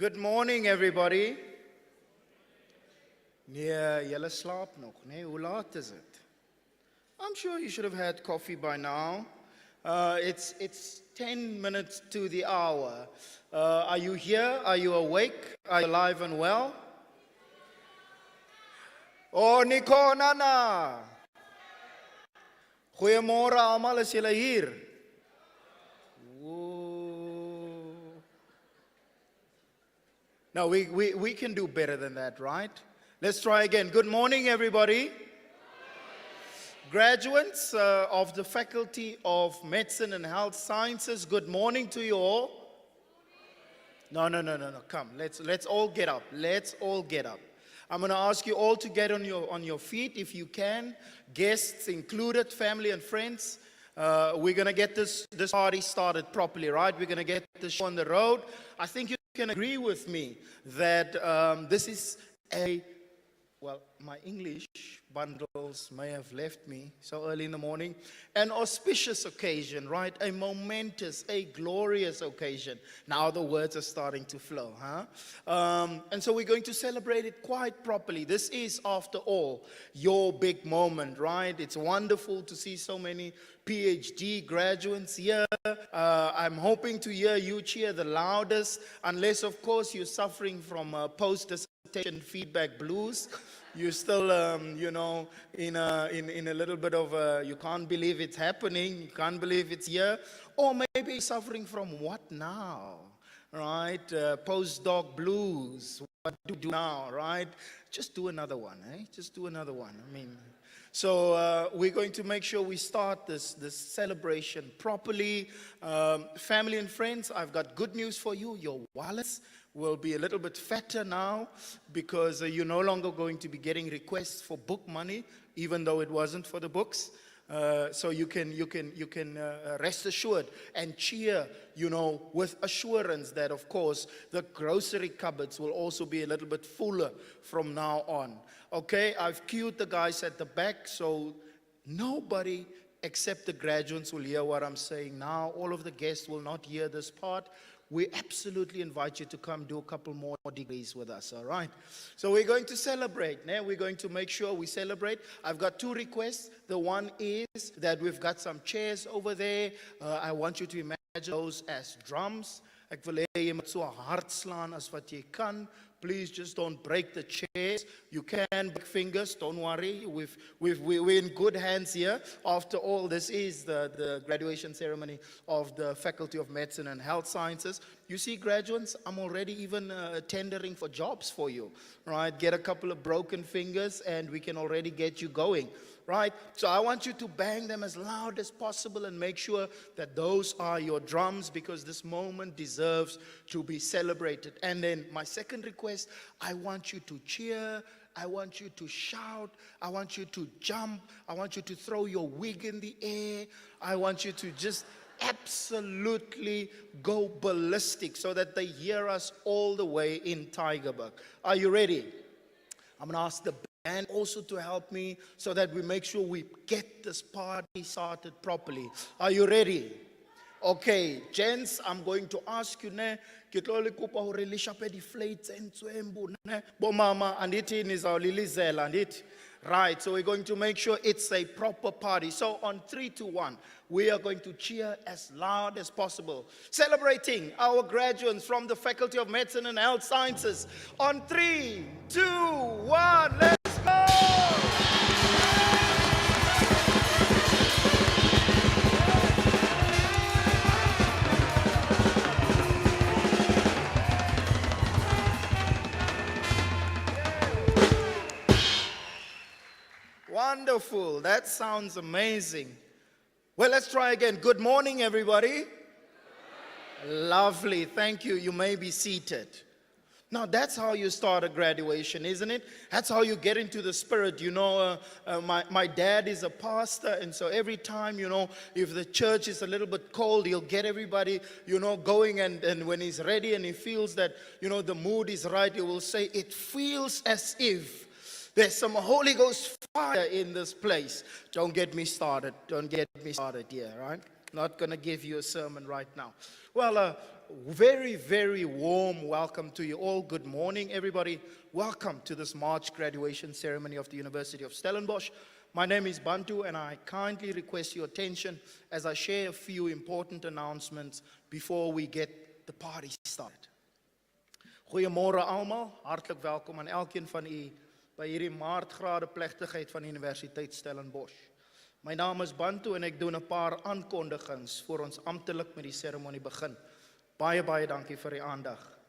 Good morning, everybody. Nee, julle slaap nog, nee? Hoe laat is it? I'm sure you should have had coffee by now. It's 10 minutes to the hour. Are you here? Are you awake? Are you alive and well? Oh, Nico, Nana. Goeiemôre almal, is julle hier? No, we can do better than that, right? Let's try again. Good morning, everybody. Graduates of the Faculty of Medicine and Health Sciences, good morning to you all. No. Come, let's all get up. Let's all get up. I'm going to ask you all to get on your feet if you can. Guests included, family and friends. We're going to get this party started properly, right? We're going to get the show on the road. I think you can agree with me that this is well, my English bundles may have left me so early in the morning. An auspicious occasion, right? A momentous, a glorious occasion. Now the words are starting to flow, huh? And so we're going to celebrate it quite properly. This is, after all, your big moment, right? It's wonderful to see so many PhD graduates here. I'm hoping to hear you cheer the loudest, unless, of course, you're suffering from post-dissertation feedback blues. You're still, in a little bit of you can't believe it's happening, you can't believe it's here. Or maybe suffering from what now, right? Postdoc blues, what do we do now, right? Just do another one, eh? Just do another one. I mean, so we're going to make sure we start this celebration properly. Family and friends, I've got good news for you. Your wallets will be a little bit fatter now because you're no longer going to be getting requests for book money, even though it wasn't for the books. So you can rest assured and cheer, with assurance that, of course, the grocery cupboards will also be a little bit fuller from now on. Okay, I've queued the guys at the back, so nobody except the graduates will hear what I'm saying now. All of the guests will not hear this part. We absolutely invite you to come do a couple more degrees with us, all right? So we're going to celebrate. Now we're going to make sure we celebrate. I've got two requests. The one is that we've got some chairs over there. I want you to imagine those as drums. Ek wil hê jy moet so hard slaan as wat jy kan. Please just don't break the chairs. You can break fingers, don't worry. We're in good hands here. After all, this is the graduation ceremony of the Faculty of Medicine and Health Sciences. You see, graduates, I'm already even tendering for jobs for you, right? Get a couple of broken fingers and we can already get you going. Right? So I want you to bang them as loud as possible and make sure that those are your drums, because this moment deserves to be celebrated. And then my second request, I want you to cheer, I want you to shout, I want you to jump, I want you to throw your wig in the air, I want you to just absolutely go ballistic so that they hear us all the way in Tygerberg. Are you ready? I'm going to ask the and also to help me so that we make sure we get this party started properly. Are you ready? Okay, gents, I'm going to ask you ne ke tlo le kopa hore le shape di flates entswembu ne bo mama andithi nizawulilizela andithi. Right, so we're going to make sure it's a proper party. So on 3, 2, 1, we are going to cheer as loud as possible, celebrating our graduates from the Faculty of Medicine and Health Sciences. On 3, 2, 1, let's go! Wonderful. That sounds amazing. Well, let's try again. Good morning, everybody. Lovely. Thank you. You may be seated. Now, that's how you start a graduation, isn't it? That's how you get into the spirit. My dad is a pastor, and so every time, if the church is a little bit cold, he'll get everybody, going, and when he's ready and he feels that, the mood is right, he will say, it feels as if there's some Holy Ghost fire in this place. Don't get me started. Don't get me started here, right? Not going to give you a sermon right now. Well, a very, very warm welcome to you all. Good morning, everybody. Welcome to this March graduation ceremony of the University of Stellenbosch. My name is Bantu, and I kindly request your attention as I share a few important announcements before we get the party started. Goeiemôre almal, hartlik welkom aan elkeen van u by hierdie maartgrade plegtigheid van die Universiteit Stellenbosch. My naam is Bantu en ek doen 'n paar aankondigings voor ons amptelik met die seremonie begin. Baie dankie vir die aandag.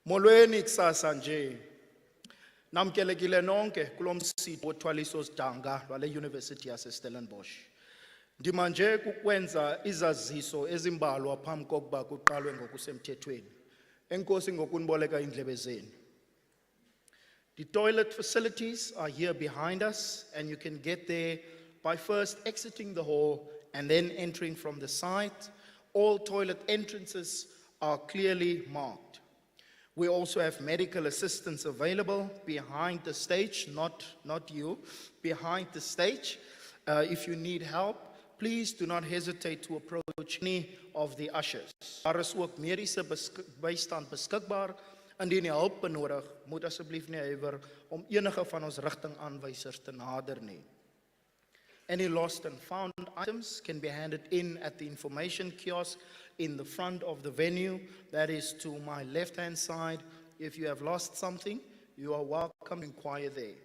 Molweni kusasa nje. Namkelekile nonke kulo msitho wothwaliso sidanga lwale University yase Stellenbosch. Ndimanje kukwenza izaziso ezimbalwa phambi kokuba kuqalwe ngokusemthethweni. Enkosi ngokuniboleka indlebe zenu. The toilet facilities are here behind us, and you can get there by first exiting the hall and then entering from the side. All toilet entrances are clearly marked. We also have medical assistance available behind the stage, not you, behind the stage. If you need help, please do not hesitate to approach any of the ushers. Daar is ook mediese bystand beskikbaar. Indien jy hulp benodig, moet asseblief nie huiwer om enige van ons rigtingaanwysers te nader nie. Any lost and found items can be handed in at the information kiosk in the front of the venue. That is to my left-hand side. If you have lost something, you are welcome to inquire there.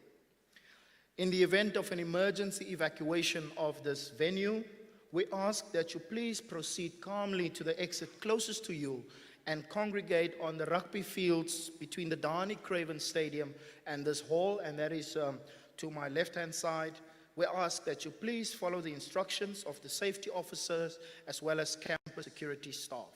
In the event of an emergency evacuation of this venue, we ask that you please proceed calmly to the exit closest to you and congregate on the rugby fields between the Dani Craven Stadium and this hall, and that is to my left-hand side. We ask that you please follow the instructions of the safety officers as well as campus security staff.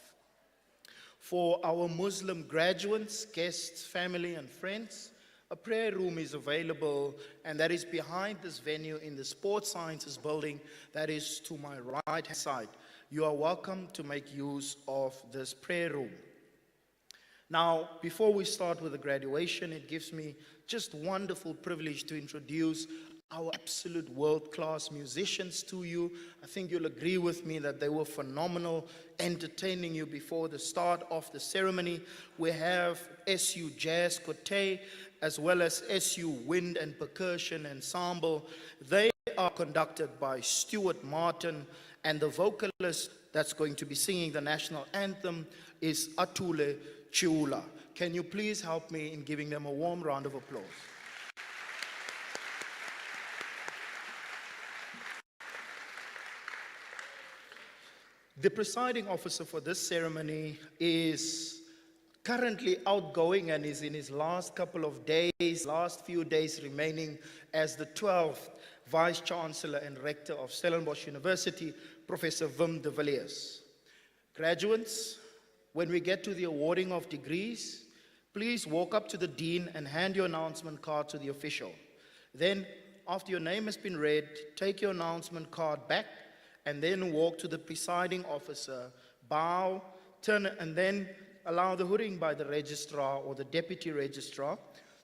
For our Muslim graduates, guests, family, and friends, a prayer room is available, and that is behind this venue in the Sports Sciences building. That is to my right side. You are welcome to make use of this prayer room. Now, before we start with the graduation, it gives me just wonderful privilege to introduce our absolute world-class musicians to you. I think you'll agree with me that they were phenomenal, entertaining you before the start of the ceremony. We have SU Jazz Quartet, as well as SU Wind and Percussion Ensemble. They are conducted by Stuart Martin, and the vocalist that's going to be singing the national anthem is Atule Chiula. Can you please help me in giving them a warm round of applause? The presiding officer for this ceremony is currently outgoing and is in his last few days remaining as the 12th Vice Chancellor and Rector of Stellenbosch University, Professor Wim de Villiers. Graduates, when we get to the awarding of degrees, please walk up to the Dean and hand your announcement card to the official. Then, after your name has been read, take your announcement card back and then walk to the presiding officer, bow, turn, and then allow the hooding by the registrar or the deputy registrar,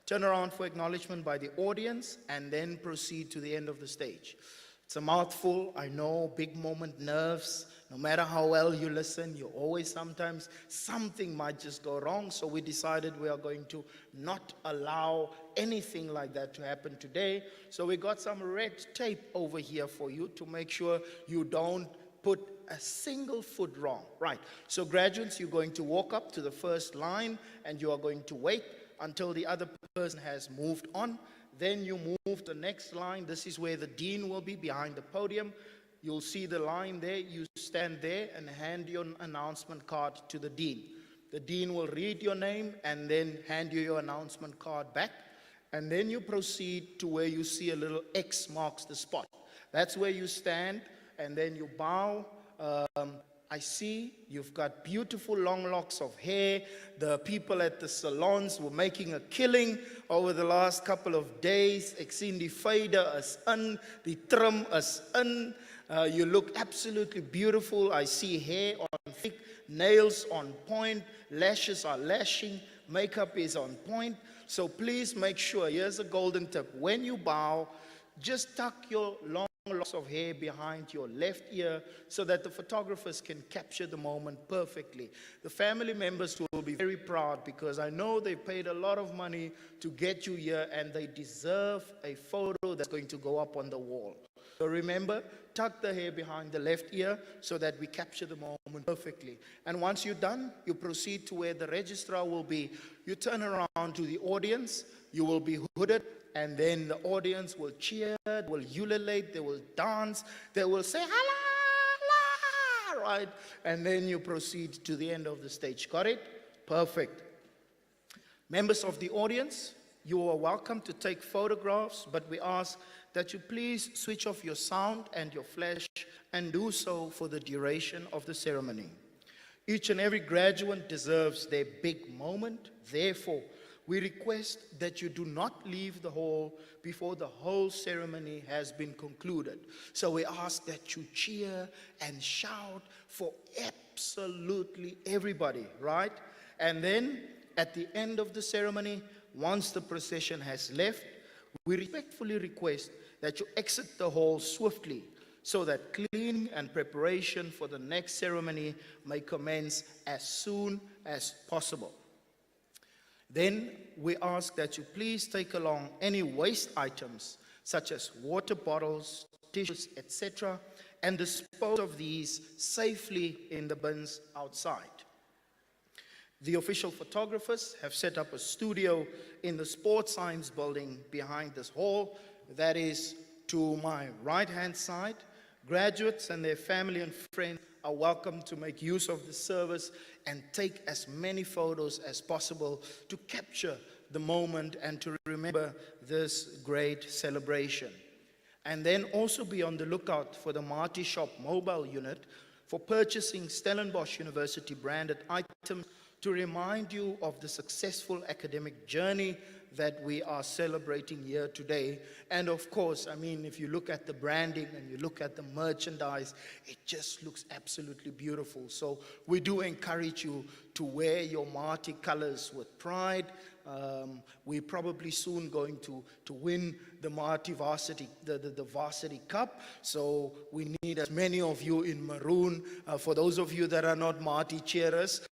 turn around for acknowledgement by the audience, and then proceed to the end of the stage. It's a mouthful, I know, big moment, nerves. No matter how well you listen, you always sometimes, something might just go wrong. So we decided we are going to not allow anything like that to happen today. So we got some red tape over here for you to make sure you don't put a single foot wrong. Right, so graduates, you're going to walk up to the first line and you are going to wait until the other person has moved on. Then you move to the next line. This is where the dean will be behind the podium. You'll see the line there. You stand there and hand your announcement card to the dean. The dean will read your name and then hand you your announcement card back. And then you proceed to where you see a little X marks the spot. That's where you stand and then you bow. I see you've got beautiful long locks of hair. The people at the salons were making a killing over the last couple of days. Ek sien die fader is in, die trim is in. You look absolutely beautiful. I see hair on thick, nails on point, lashes are lashing, makeup is on point. So please make sure, here's a golden tip. When you bow, just tuck your long locks of hair behind your left ear so that the photographers can capture the moment perfectly. The family members will be very proud because I know they paid a lot of money to get you here and they deserve a photo that's going to go up on the wall. So remember, tuck the hair behind the left ear so that we capture the moment perfectly. And once you're done, you proceed to where the registrar will be. You turn around to the audience, you will be hooded, and then the audience will cheer, will ululate, they will dance, they will say, "Hala, right?" And then you proceed to the end of the stage. Got it? Perfect. Members of the audience, you are welcome to take photographs, but we ask that you please switch off your sound and your flash and do so for the duration of the ceremony. Each and every graduate deserves their big moment. Therefore, we request that you do not leave the hall before the whole ceremony has been concluded. So we ask that you cheer and shout for absolutely everybody, right? And then at the end of the ceremony, once the procession has left, we respectfully request that you exit the hall swiftly so that cleaning and preparation for the next ceremony may commence as soon as possible. Then we ask that you please take along any waste items such as water bottles, tissues, etc., and dispose of these safely in the bins outside. The official photographers have set up a studio in the sports science building behind this hall. That is to my right-hand side. Graduates and their family and friends are welcome to make use of the service and take as many photos as possible to capture the moment and to remember this great celebration. And then also be on the lookout for the Marty Shop mobile unit for purchasing Stellenbosch University branded items to remind you of the successful academic journey that we are celebrating here today. And of course, I mean, if you look at the branding and you look at the merchandise, it just looks absolutely beautiful. So we do encourage you to wear your Marty colors with pride. We're probably soon going to win the Marty Varsity, the Varsity Cup. So we need as many of you in maroon. For those of you that are not Marty cheerers,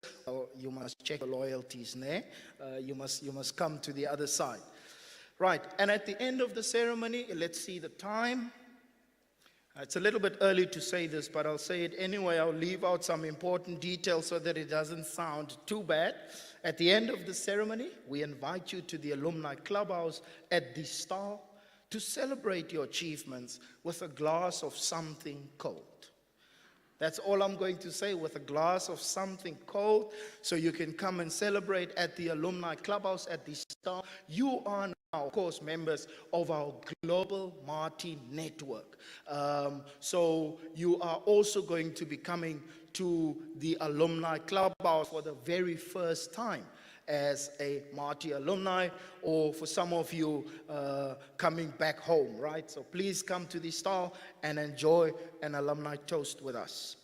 you must check your loyalties, né? You must come to the other side. Right, and at the end of the ceremony, let's see the time. It's a little bit early to say this, but I'll say it anyway. I'll leave out some important details so that it doesn't sound too bad. At the end of the ceremony, we invite you to the alumni clubhouse at the Star to celebrate your achievements with a glass of something cold. That's all I'm going to say, with a glass of something cold, so you can come and celebrate at the alumni clubhouse at the Star. You are now, of course, members of our global Marty network. So you are also going to be coming to the alumni clubhouse for the very first time as a Marty alumni, or for some of you coming back home, right? So please come to the Star and enjoy an alumni toast with us.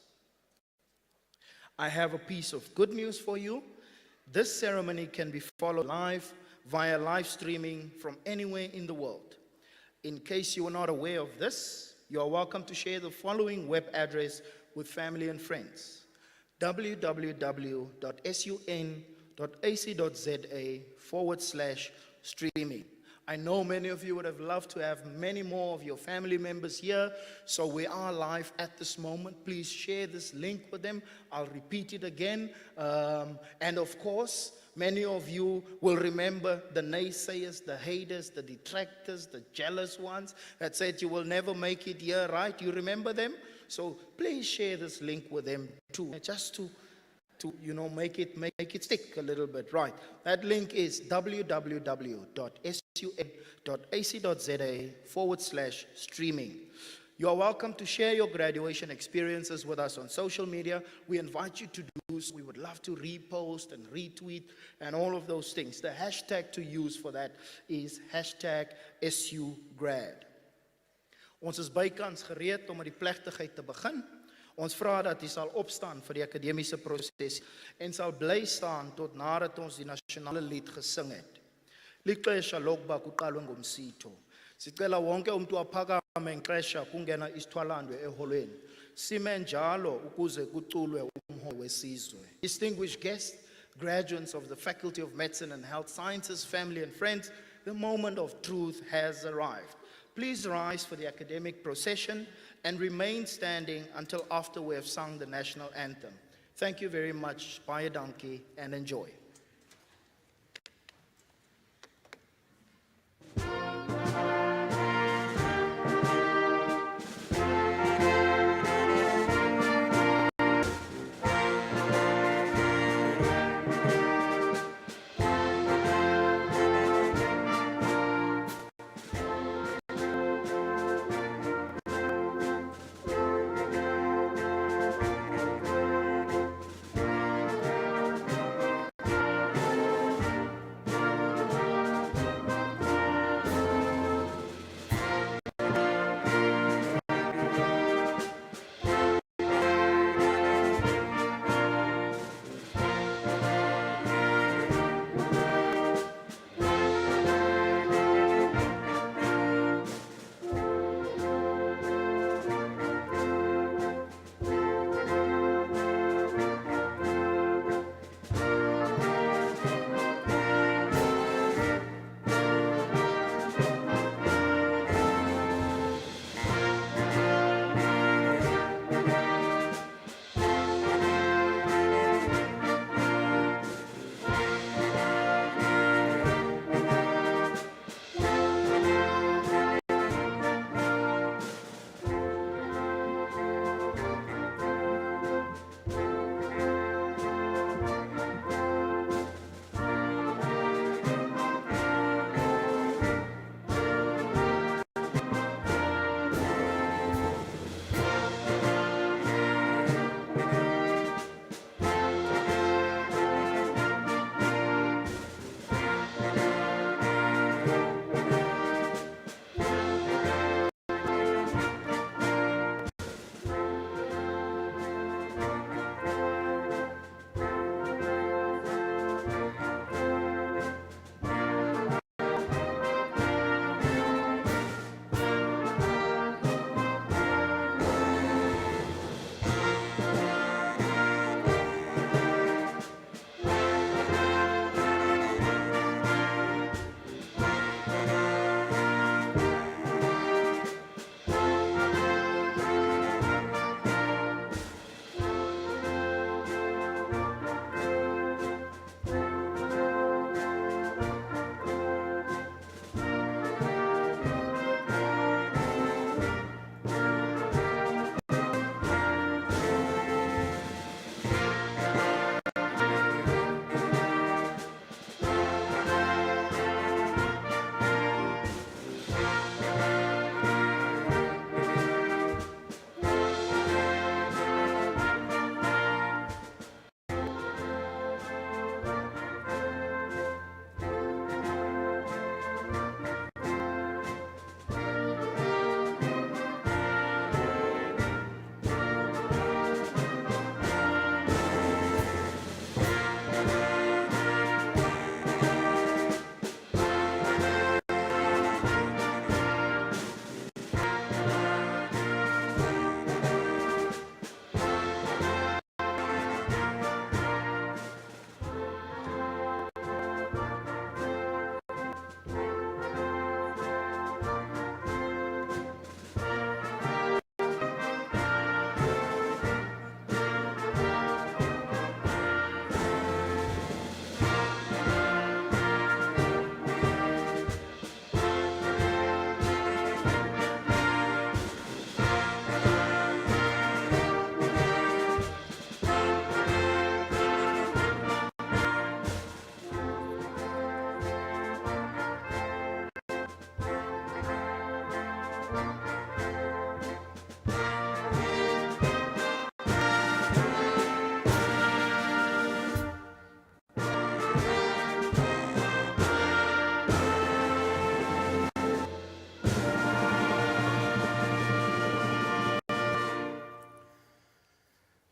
I have a piece of good news for you. This ceremony can be followed live via live streaming from anywhere in the world. In case you are not aware of this, you are welcome to share the following web address with family and friends: www.sun.ac.za/streaming. I know many of you would have loved to have many more of your family members here, so we are live at this moment. Please share this link with them. I'll repeat it again. And of course, many of you will remember the naysayers, the haters, the detractors, the jealous ones that said you will never make it here, right? You remember them? So please share this link with them too, just to make it stick a little bit, right? That link is www.sun.ac.za/streaming. You are welcome to share your graduation experiences with us on social media. We invite you to do so. We would love to repost and retweet and all of those things. The hashtag to use for that is #SUGrad. Ons is bykans gereed om met die plegtigheid te begin. Ons vra dat u sal opstaan vir die akademiese proses en sal bly staan tot nadat ons die nasionale lied gesing het. Liqesha lokuba kuqalwe ngomsitho. Sicela wonke umuntu aphakame ngeqesha kungena isithwalandwe eholweni. Sime njalo ukuze kuculwe umholi wesizwe. Distinguished guests, graduates of the Faculty of Medicine and Health Sciences, family and friends, the moment of truth has arrived. Please rise for the academic procession and remain standing until after we have sung the national anthem. Thank you very much, baie dankie, and enjoy.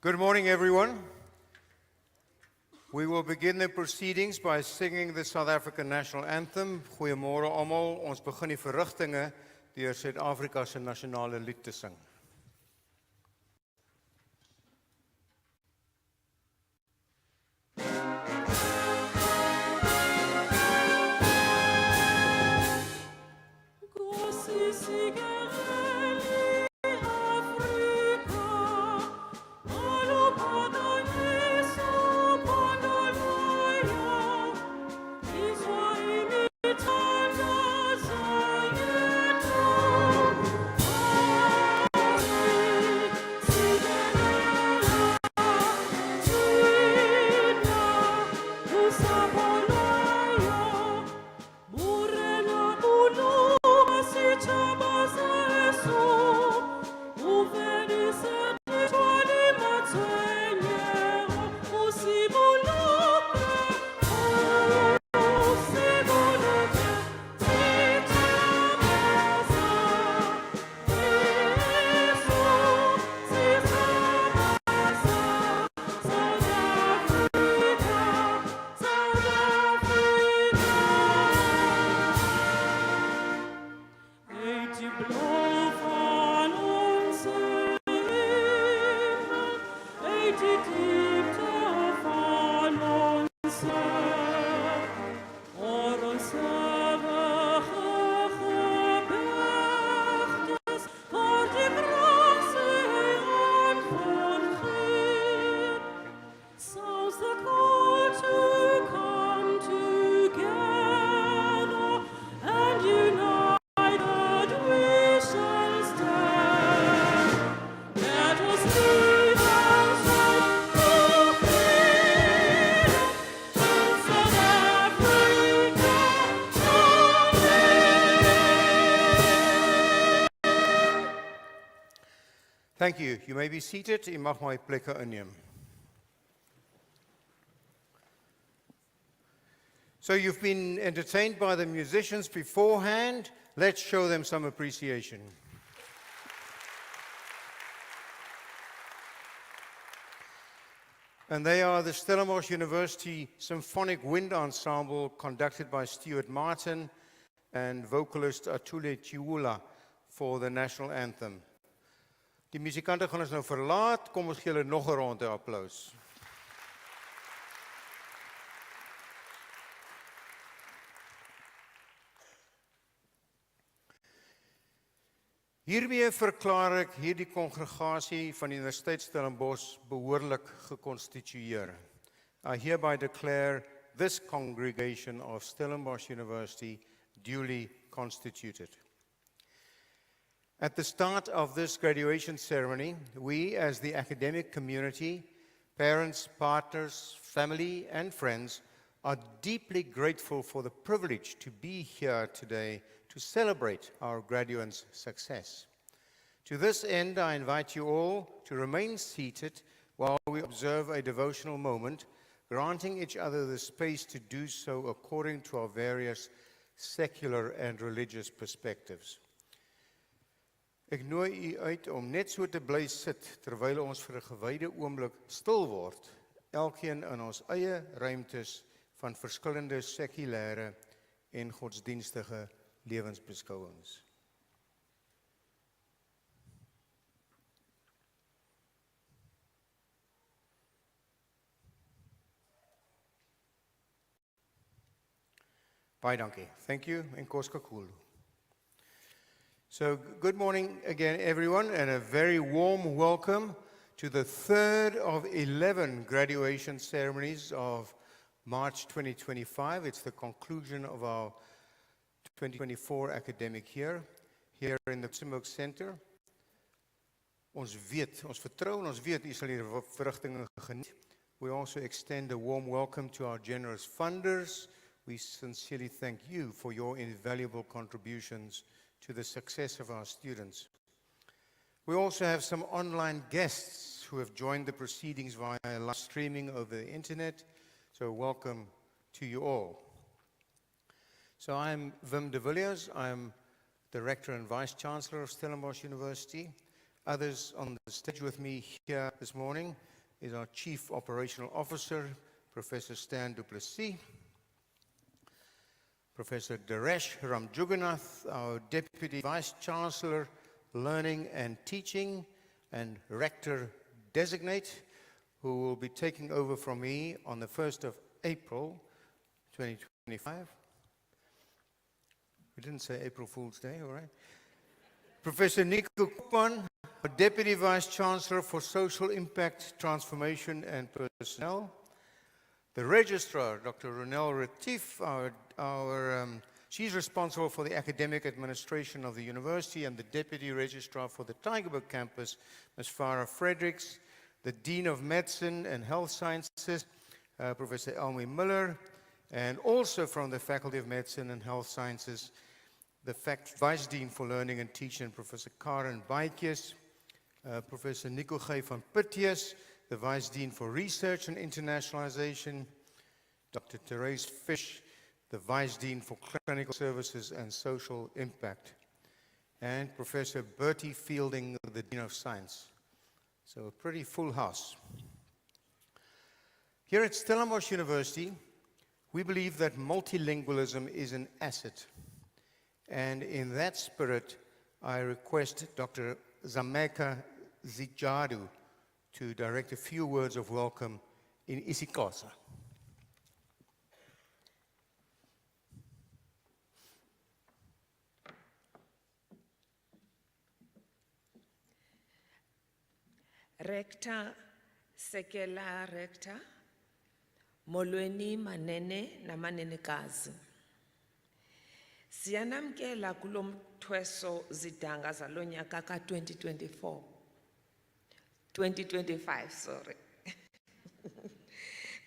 Good morning, everyone. We will begin the proceedings by singing the South African national anthem. Goeiemôre almal. Ons begin die verrigtinge deur Suid-Afrika se nasionale lied te sing. Thank you. You may be seated. U mag my plekke inneem. So you've been entertained by the musicians beforehand. Let's show them some appreciation. And they are the Stellenbosch University Symphonic Wind Ensemble, conducted by Stuart Martin and vocalist Atule Chiula for the national anthem. Die musikante gaan ons nou verlaat, kom ons gee hulle nog 'n ronde applaus. Hiermee verklaar ek hierdie kongregasie van die Universiteit Stellenbosch behoorlik gekonstitueer. I hereby declare this congregation of Stellenbosch University duly constituted. At the start of this graduation ceremony, we as the academic community, parents, partners, family, and friends are deeply grateful for the privilege to be here today to celebrate our graduates' success. To this end, I invite you all to remain seated while we observe a devotional moment, granting each other the space to do so according to our various secular and religious perspectives. Ek nooi u uit om net so te bly sit terwyl ons vir 'n gewyde oomblik stil word, elkeen in ons eie ruimtes van verskillende sekulêre en godsdienstige lewensbeskouings. Baie dankie. Thank you en kos kakulu. So, good morning again, everyone, and a very warm welcome to the third of 11 graduation ceremonies of March 2025. It's the conclusion of our 2024 academic year here in the Simoke Center. Ons vertrou en ons weet u sal hierdie verrigtinge geniet. We also extend a warm welcome to our generous funders. We sincerely thank you for your invaluable contributions to the success of our students. We also have some online guests who have joined the proceedings via live streaming over the internet, so welcome to you all. So I'm Wim de Villiers. I'm the Rector and Vice Chancellor of Stellenbosch University. Others on the stage with me here this morning is our Chief Operational Officer, Professor Stan Duplessis, Professor Daresh Ramjugunath, our Deputy Vice-Chancellor, Learning and Teaching, and Rector Designate, who will be taking over from me on the 1st of April, 2025. We didn't say April Fool's Day, all right? Professor Nico Koopman, our Deputy Vice-Chancellor for Social Impact, Transformation and Personnel. The Registrar, Dr. Ronelle Retief, she's responsible for the academic administration of the university, and the Deputy Registrar for the Tygerberg campus, Ms. Farah Fredericks. The Dean of Medicine and Health Sciences, Professor Elmi Miller, and also from the Faculty of Medicine and Health Sciences, the Vice Dean for Learning and Teaching, Professor Karen Baikjes, Professor Nico G. van Pitjes, the Vice Dean for Research and Internationalization, Dr. Therese Fish, the Vice Dean for Clinical Services and Social Impact, and Professor Bertie Fielding, the Dean of Science. So a pretty full house. Here at Stellenbosch University, we believe that multilingualism is an asset. And in that spirit, I request Dr. Zameka Zijadu to direct a few words of welcome in isiXhosa. Rector, Sekela Rector, molweni manene namanenekazi. Siyanamkela kulo mthweso zidanga zalonyaka ka-2024. 2025, sorry.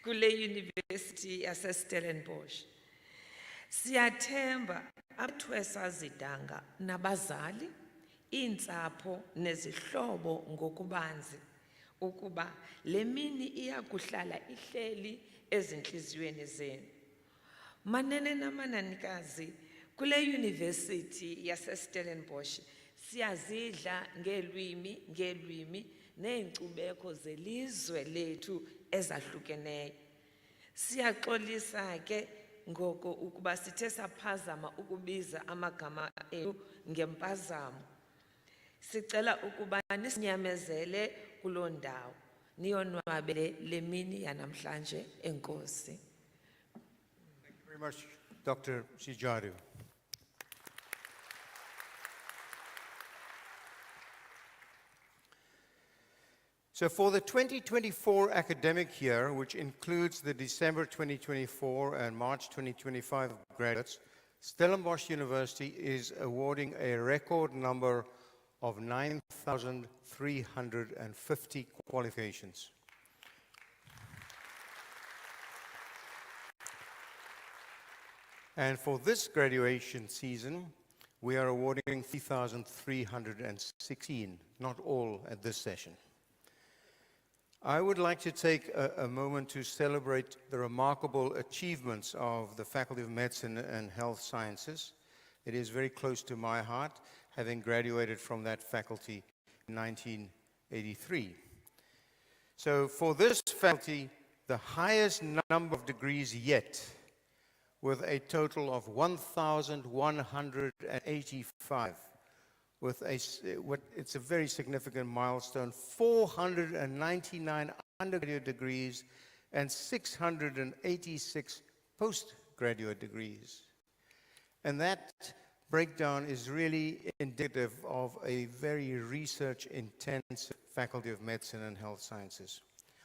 Kule University yase Stellenbosch. Siyathemba abathwesa zidanga nabazali, iintsapho nezihlobo ngokubanzi ukuba le mini iyakuhlala ihleli ezinhliziyweni zenu. Manene namananikazi, kule University yase Stellenbosch siyazidla ngeelwimi neenkcubeko zelizwe lethu ezahlukeneyo. Siyaxolisa ke ngoko ukuba sithe saphazama ukubiza amagama enu ngempazamo. Sicela ukuba nisinyamezele kuloo ndawo, niyonwabele le mini yanamhlanje. Enkosi. Thank you very much, Dr. Zijadu. So for the 2024 academic year, which includes the December 2024 and March 2025 graduates, Stellenbosch University is awarding a record number of 9,350 qualifications. And for this graduation season, we are awarding 3,316, not all at this session. I would like to take a moment to celebrate the remarkable achievements of the Faculty of Medicine and Health Sciences. It is very close to my heart, having graduated from that faculty in 1983. So for this faculty, the highest number of degrees yet, with a total of 1,185. It's a very significant milestone, 499 undergraduate degrees and 686 postgraduate degrees. And that breakdown is really indicative of a very research-intensive Faculty of Medicine and Health Sciences.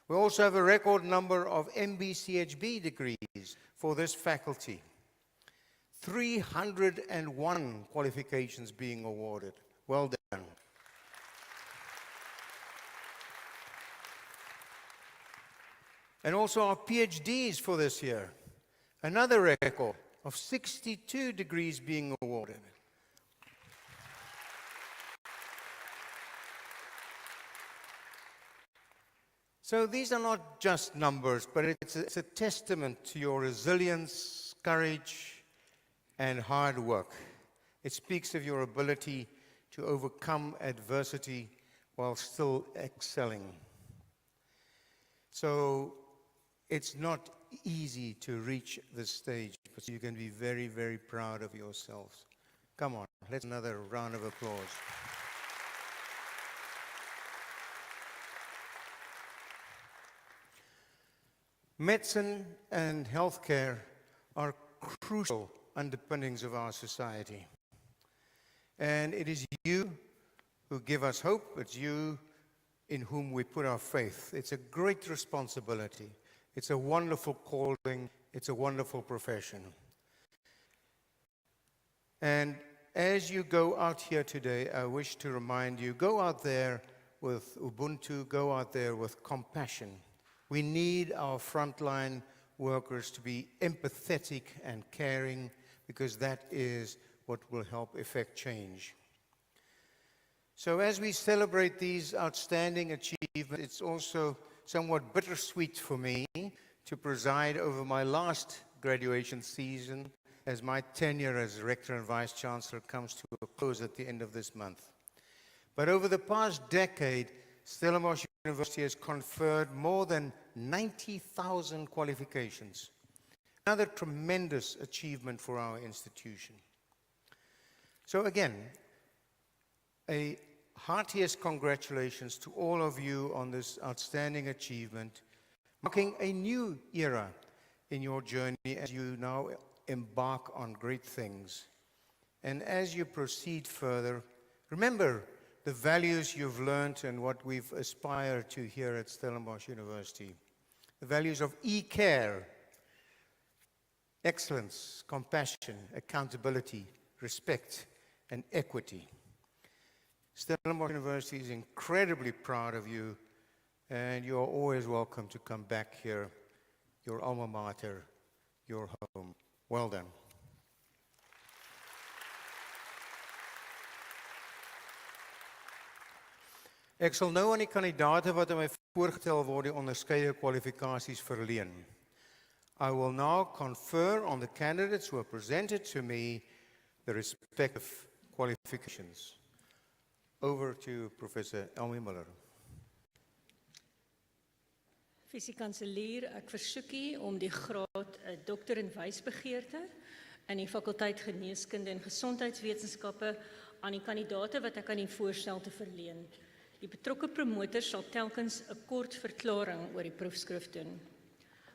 We also have a record number of MBCHB degrees for this faculty. 301 qualifications being awarded. Well done. And also our PhDs for this year. Another record of 62 degrees being awarded. So these are not just numbers, but it's a testament to your resilience, courage, and hard work. It speaks of your ability to overcome adversity while still excelling. So It's not easy to reach this stage, but you can be very, very proud of yourselves. Come on, let's another round of applause. Medicine and healthcare are crucial underpinnings of our society. And it is you who give us hope. It's you in whom we put our faith. It's a great responsibility. It's a wonderful calling. It's a wonderful profession. And as you go out here today, I wish to remind you, go out there with Ubuntu, go out there with compassion. We need our frontline workers to be empathetic and caring, because that is what will help effect change. So as we celebrate these outstanding achievements, it's also somewhat bittersweet for me to preside over my last graduation season, as my tenure as Rector and Vice Chancellor comes to a close at the end of this month. But over the past decade, Stellenbosch University has conferred more than 90,000 qualifications. Another tremendous achievement for our institution. So again, a heartiest congratulations to all of you on this outstanding achievement, marking a new era in your journey as you now embark on great things. And as you proceed further, remember the values you've learned and what we've aspired to here at Stellenbosch University. The values of e-care, excellence, compassion, accountability, respect, and equity. Stellenbosch University is incredibly proud of you, and you are always welcome to come back here, your alma mater, your home. Well done. Ek sal nou aan die kandidaate wat aan my voorgetel word die onderskeie kwalifikasies verleen. I will now confer on the candidates who have presented to me the respective qualifications. Over to Professor Elmi Miller. Visie-kanselier, ek versoek u om die graad dokter in wysbegeerte in die fakulteit Geneeskunde en Gesondheidswetenskappe aan die kandidaate wat ek aan u voorstel te verleen. Die betrokke promotor sal telkens 'n kort verklaring oor die proefskrif doen.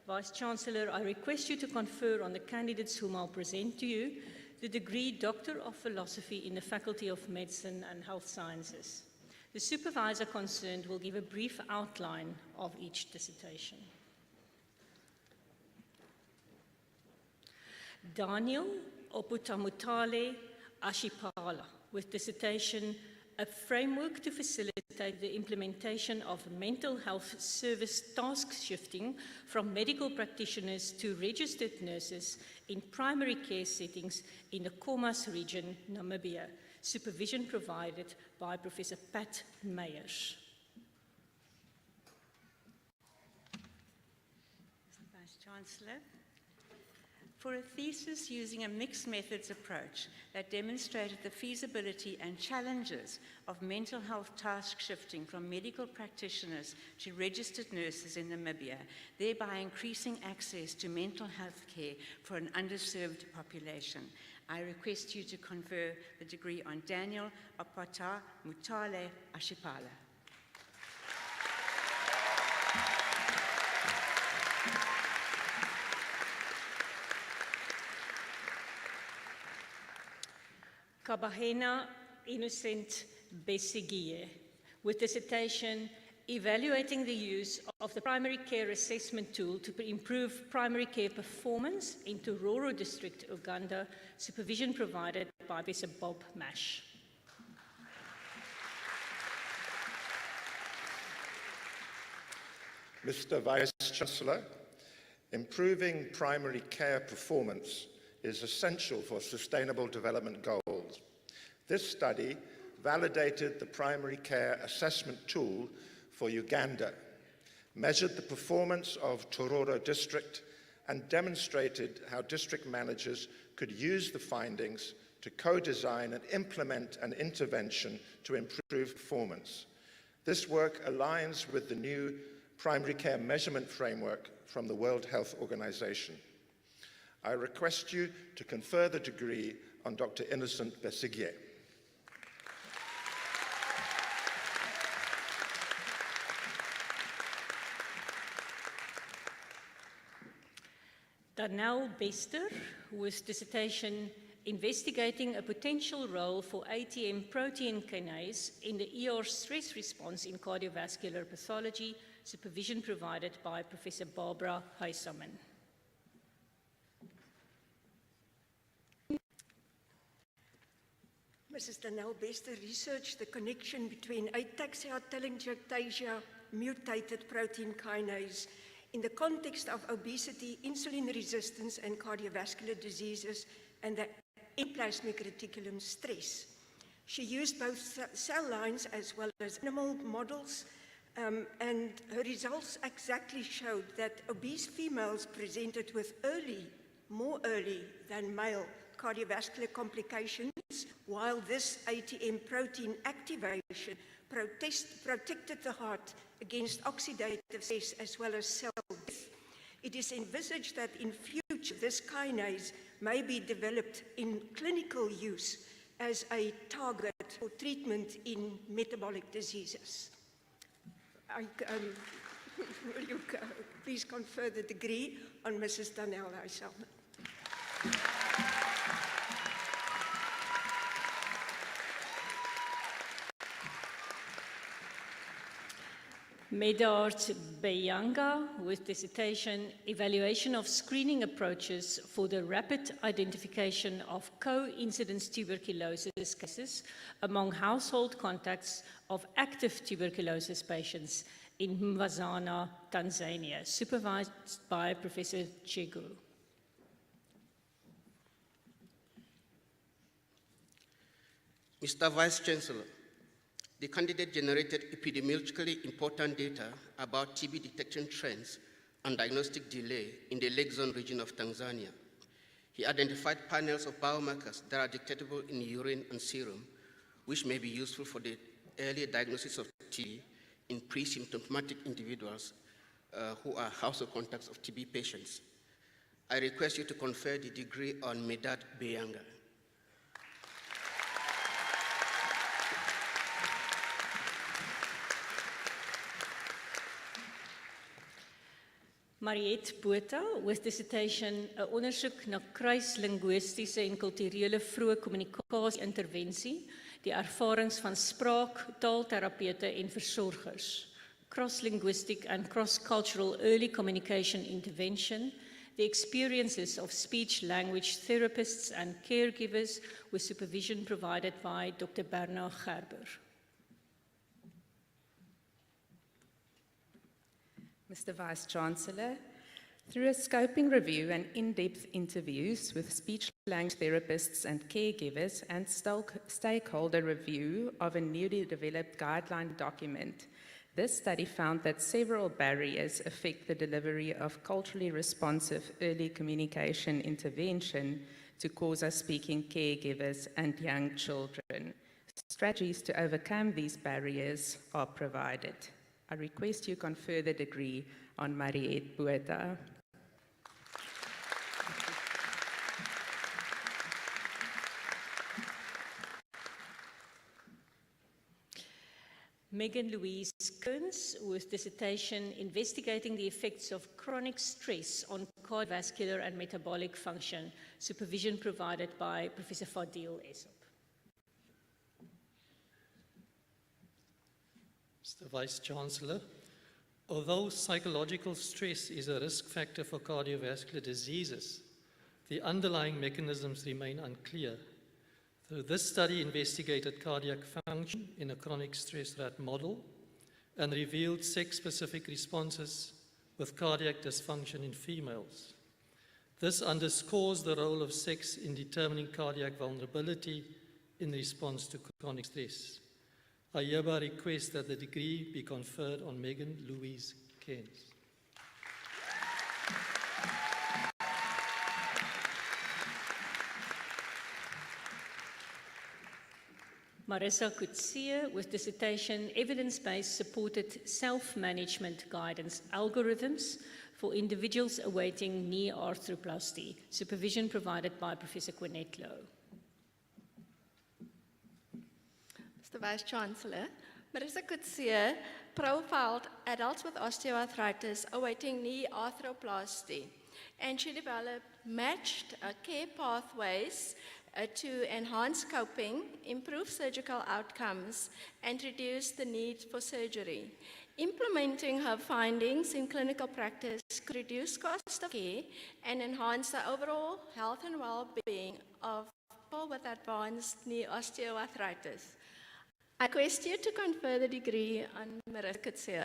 Vice Chancellor, I request you to confer on the candidates whom I'll present to you the degree Doctor of Philosophy in the Faculty of Medicine and Health Sciences. The supervisor concerned will give a brief outline of each dissertation. Daniel Oputamutale Ashipala, with dissertation, A Framework to Facilitate the Implementation of Mental Health Service Task Shifting from Medical Practitioners to Registered Nurses in Primary Care Settings in the Khomas region, Namibia. Supervision provided by Professor Pat Meyers. Mr. Vice Chancellor, for a thesis using a mixed methods approach that demonstrated the feasibility and challenges of mental health task shifting from medical practitioners to registered nurses in Namibia, thereby increasing access to mental health care for an underserved population, I request you to confer the degree on Daniel Apata Mutale Ashipala. Kabahena Innocent Besigie, with dissertation Evaluating the Use of the Primary Care Assessment Tool to Improve Primary Care Performance in Tororo District, Uganda, supervision provided by Professor Bob Mash. Mr. Vice Chancellor, improving primary care performance is essential for sustainable development goals. This study validated the primary care assessment tool for Uganda, measured the performance of Tororo District, and demonstrated how district managers could use the findings to co-design and implement an intervention to improve performance. This work aligns with the new primary care measurement framework from the World Health Organization. I request you to confer the degree on Dr. Innocent Besigye. Darnell Bester, with dissertation investigating a potential role for ATM protein kinase in the ER stress response in cardiovascular pathology, supervision provided by Professor Barbara Huisaman. Mrs. Danelle Bester researched the connection between ataxia telangiectasia mutated protein kinase in the context of obesity, insulin resistance, and cardiovascular diseases, and the endoplasmic reticulum stress. She used both cell lines as well as animal models, and her results exactly showed that obese females presented with more early than male cardiovascular complications, while this ATM protein activation protected the heart against oxidative stress as well as cell death. It is envisaged that in future this kinase may be developed in clinical use as a target for treatment in metabolic diseases. Will you please confer the degree on Mrs. Danelle Huisaman? Medard Beyanga, with dissertation Evaluation of Screening Approaches for the Rapid Identification of Co-incidence Tuberculosis Cases among Household Contacts of Active Tuberculosis Patients in Mvazana, Tanzania, supervised by Professor Chegu. Mr. Vice Chancellor, the candidate generated epidemiologically important data about TB detection trends and diagnostic delay in the Lake Zone region of Tanzania. He identified panels of biomarkers that are detectable in urine and serum, which may be useful for the early diagnosis of TB in pre-symptomatic individuals who are household contacts of TB patients. I request you to confer the degree on Medard Beyanga. Mariette Botha, with dissertation 'n ondersoek na kruislinguistiese en kulturele vroeë kommunikasie-intervensie, die ervarings van spraak, taalterapeute en versorgers, cross-linguistic and cross-cultural early communication intervention, the experiences of speech-language therapists and caregivers, with supervision provided by Dr. Bernard Gerber. Mr. Vice-Chancellor, through a scoping review and in-depth interviews with speech-language therapists and caregivers and stakeholder review of a newly developed guideline document, this study found that several barriers affect the delivery of culturally responsive early communication intervention to cause-speaking caregivers and young children. Strategies to overcome these barriers are provided. I request you confer the degree on Mariette Botha. Megan Louise Kearns, with dissertation investigating the effects of chronic stress on cardiovascular and metabolic function, supervision provided by Professor Fadil Esop. Mr. Vice-Chancellor, although psychological stress is a risk factor for cardiovascular diseases, the underlying mechanisms remain unclear. So this study investigated cardiac function in a chronic stress rat model and revealed sex-specific responses with cardiac dysfunction in females. This underscores the role of sex in determining cardiac vulnerability in response to chronic stress. I hereby request that the degree be conferred on Megan Louise Kearns. Marissa Coetzee with dissertation Evidence-Based Supported Self-Management Guidance Algorithms for Individuals Awaiting Knee Arthroplasty, supervision provided by Professor Quinette Lowe. Mr. Vice-Chancellor, Marissa Coetzee profiled adults with osteoarthritis awaiting knee arthroplasty, and she developed matched care pathways to enhance coping, improve surgical outcomes, and reduce the need for surgery. Implementing her findings in clinical practice could reduce cost of care and enhance the overall health and well-being of people with advanced knee osteoarthritis. I request you to confer the degree on Marissa Coetzee.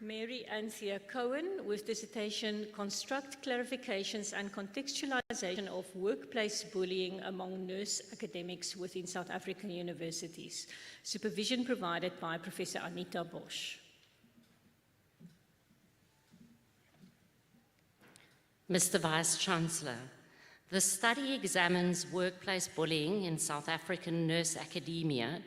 Mary Anthea Cohen with dissertation Construct Clarifications and Contextualization of Workplace Bullying Among Nurse Academics within South African Universities. Supervision provided by Professor Anita Bosch. Mr. Vice-Chancellor, the study examines workplace bullying in South African nurse academia,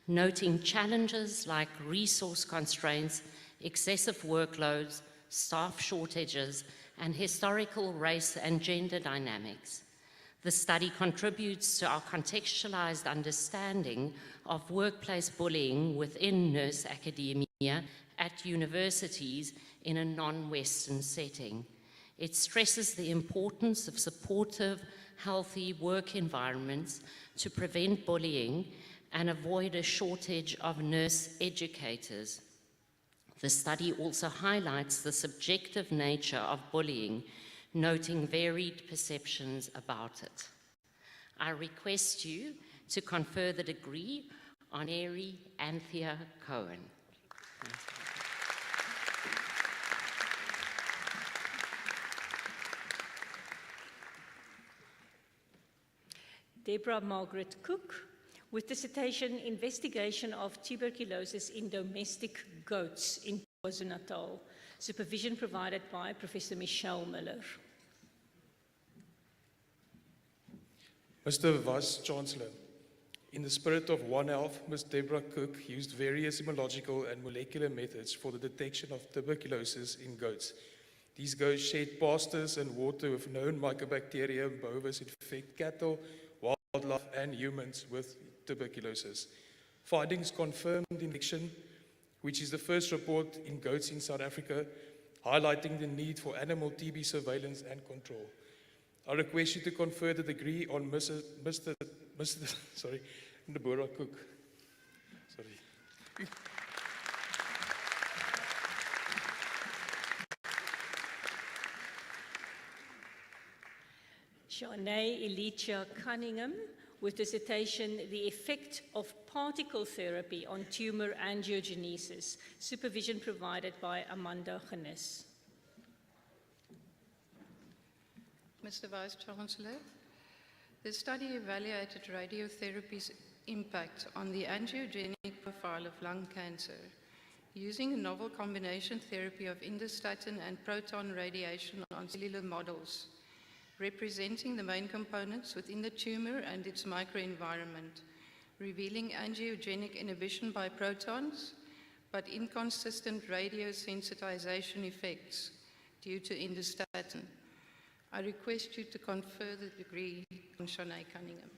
noting challenges like resource constraints, excessive workloads, staff shortages, and historical race and gender dynamics. The study contributes to our contextualized understanding of workplace bullying within nurse academia at universities in a non-Western setting. It stresses the importance of supportive, healthy work environments to prevent bullying and avoid a shortage of nurse educators. The study also highlights the subjective nature of bullying, noting varied perceptions about it. I request you to confer the degree on Mary Anthea Cohen. Deborah Margaret Cook with dissertation Investigation of Tuberculosis in Domestic Goats in KwaZulu-Natal. Supervision provided by Professor Michelle Miller. Mr. Vice-Chancellor, in the spirit of One Health, Ms. Deborah Cook used various immunological and molecular methods for the detection of tuberculosis in goats. These goats shed pastures and water with known Mycobacterium bovis infect cattle, wildlife, and humans with tuberculosis. Findings confirmed infection, which is the first report in goats in South Africa, highlighting the need for animal TB surveillance and control. I request you to confer the degree on Mr. Deborah Cook. Sorry. Shanae Elicha Cunningham with dissertation The Effect of Particle Therapy on Tumor Angiogenesis. Supervision provided by Amanda Genis. Mr. Vice-Chancellor, the study evaluated radiotherapy's impact on the angiogenic profile of lung cancer using a novel combination therapy of endostatin and proton radiation on cellular models, representing the main components within the tumor and its microenvironment, revealing angiogenic inhibition by protons, but inconsistent radiosensitization effects due to endostatin. I request you to confer the degree on Shanae Cunningham.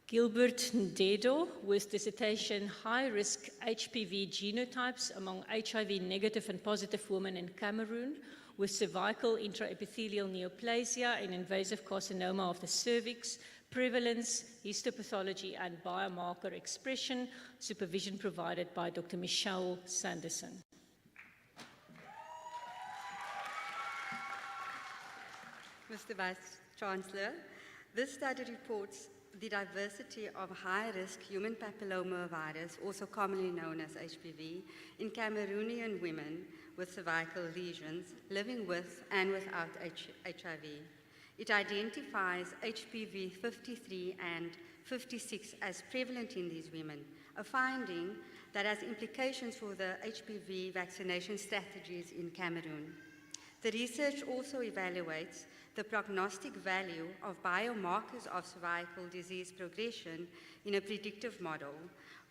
Gilbert Ndedo with dissertation High-Risk HPV Genotypes Among HIV-Negative and Positive Women in Cameroon with Cervical Intraepithelial Neoplasia and Invasive Carcinoma of the Cervix, Prevalence, Histopathology and Biomarker Expression, supervision provided by Dr. Michelle Sanderson. Mr. Vice-Chancellor, this study reports the diversity of high-risk human papillomavirus, also commonly known as HPV, in Cameroonian women with cervical lesions living with and without HIV. It identifies HPV 53 and 56 as prevalent in these women, a finding that has implications for the HPV vaccination strategies in Cameroon. The research also evaluates the prognostic value of biomarkers of cervical disease progression in a predictive model,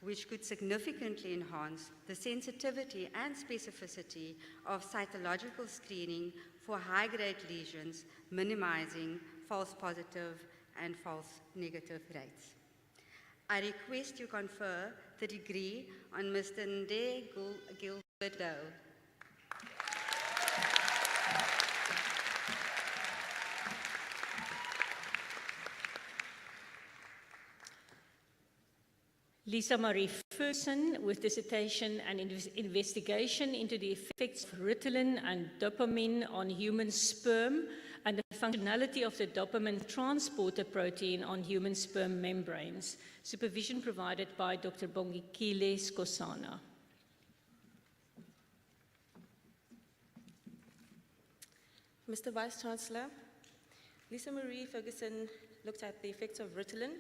which could significantly enhance the sensitivity and specificity of cytological screening for high-grade lesions, minimizing false positive and false negative rates. I request you confer the degree on Mr. Nde Gilbert Doe. Lisa Marie Ferguson with dissertation and investigation into the effects of Ritalin and dopamine on human sperm and the functionality of the dopamine transporter protein on human sperm membranes. Supervision provided by Dr. Bongikile Skosana. Mr. Vice-Chancellor, Lisa Marie Ferguson looked at the effects of Ritalin,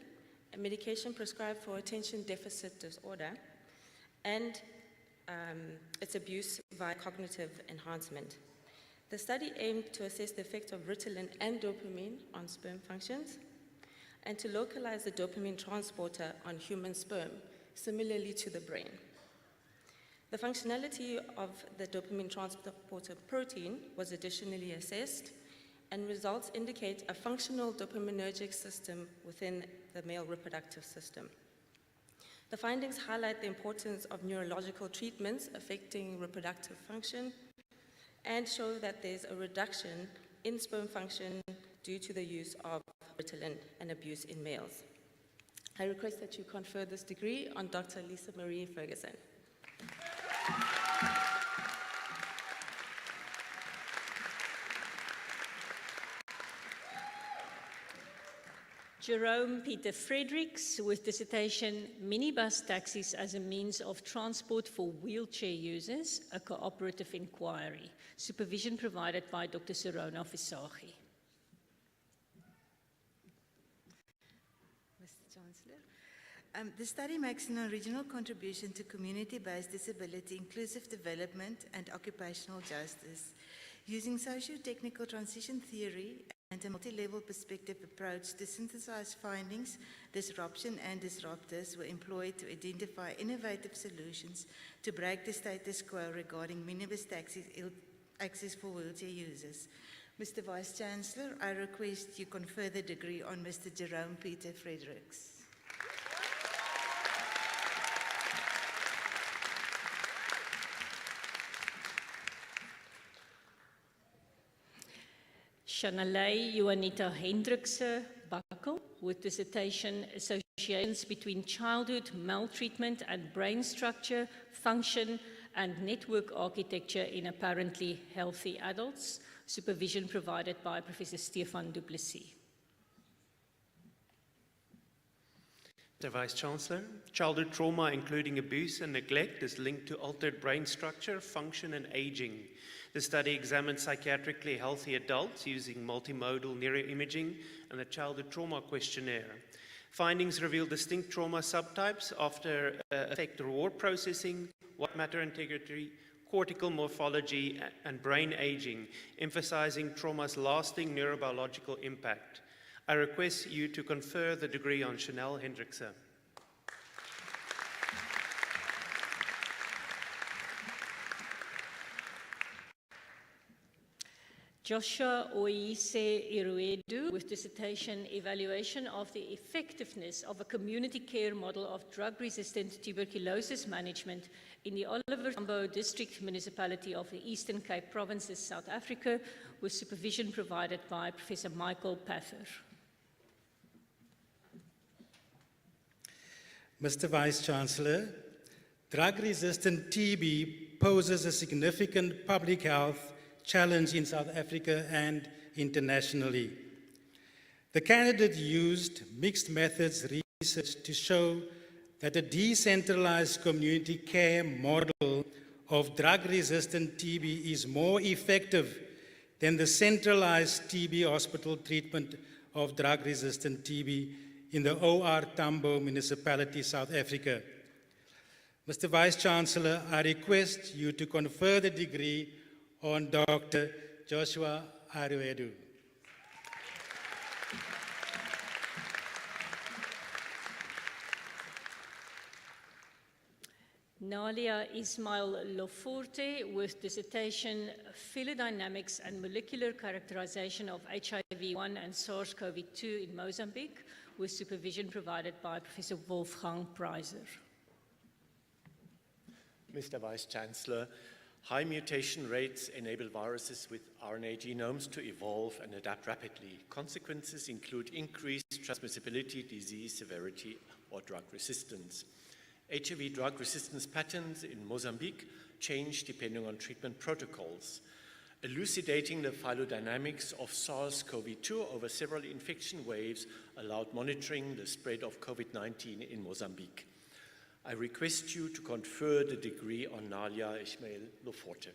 a medication prescribed for attention deficit disorder, and its abuse via cognitive enhancement. The study aimed to assess the effect of Ritalin and dopamine on sperm functions, and to localize the dopamine transporter on human sperm, similarly to the brain. The functionality of the dopamine transporter protein was additionally assessed, and results indicate a functional dopaminergic system within the male reproductive system. The findings highlight the importance of neurological treatments affecting reproductive function and show that there's a reduction in sperm function due to the use of Ritalin and abuse in males. I request that you confer this degree on Dr. Lisa Marie Ferguson. Jerome Peter Fredericks with dissertation Minibus Taxis as a Means of Transport for Wheelchair Users, a Cooperative Inquiry. Supervision provided by Dr. Serona Fisagi. Mr. Chancellor, the study makes an original contribution to community-based disability, inclusive development and occupational justice. Using socio-technical transition theory and a multi-level perspective approach to synthesize findings, disruption and disruptors were employed to identify innovative solutions to break the status quo regarding minibus taxi access for wheelchair users. Mr. Vice-Chancellor, I request you confer the degree on Mr. Jerome Peter Fredericks. Shanalei Juanita Hendrikse Bakkel with dissertation Associations between Childhood Maltreatment and Brain Structure, Function and Network Architecture in Apparently Healthy Adults. Supervision provided by Professor Stefan Du Plessis. Mr. Vice-Chancellor, childhood trauma, including abuse and neglect, is linked to altered brain structure, function, and aging. The study examined psychiatrically healthy adults using multimodal neuroimaging and the childhood trauma questionnaire. Findings reveal distinct trauma subtypes after affect reward processing, white matter integrity, cortical morphology, and brain aging, emphasizing trauma's lasting neurobiological impact. I request you to confer the degree on Chanel Hendrikse. Joshua Oise Iruedu with dissertation Evaluation of the Effectiveness of a Community Care Model of Drug-Resistant Tuberculosis Management in the Oliver Tambo District Municipality of the Eastern Cape Provinces, South Africa, with supervision provided by Professor Michael Pather. Mr. Vice-Chancellor, drug-resistant TB poses a significant public health challenge in South Africa and internationally. The candidate used mixed methods research to show that a decentralized community care model of drug-resistant TB is more effective then the centralized TB hospital treatment of drug-resistant TB in the OR Tambo municipality, South Africa. Mr. Vice-Chancellor, I request you to confer the degree on Dr. Joshua Aruedu. Nalia Ismail Loforte with dissertation Phylodynamics and Molecular Characterization of HIV-1 and SARS-CoV-2 in Mozambique, with supervision provided by Professor Wolfgang Preiser. Mr. Vice-Chancellor, high mutation rates enable viruses with RNA genomes to evolve and adapt rapidly. Consequences include increased transmissibility, disease severity, or drug resistance. HIV drug resistance patterns in Mozambique change depending on treatment protocols. Elucidating the phylogenetics of SARS-CoV-2 over several infection waves allowed monitoring the spread of COVID-19 in Mozambique. I request you to confer the degree on Nalia Ismail Loforte.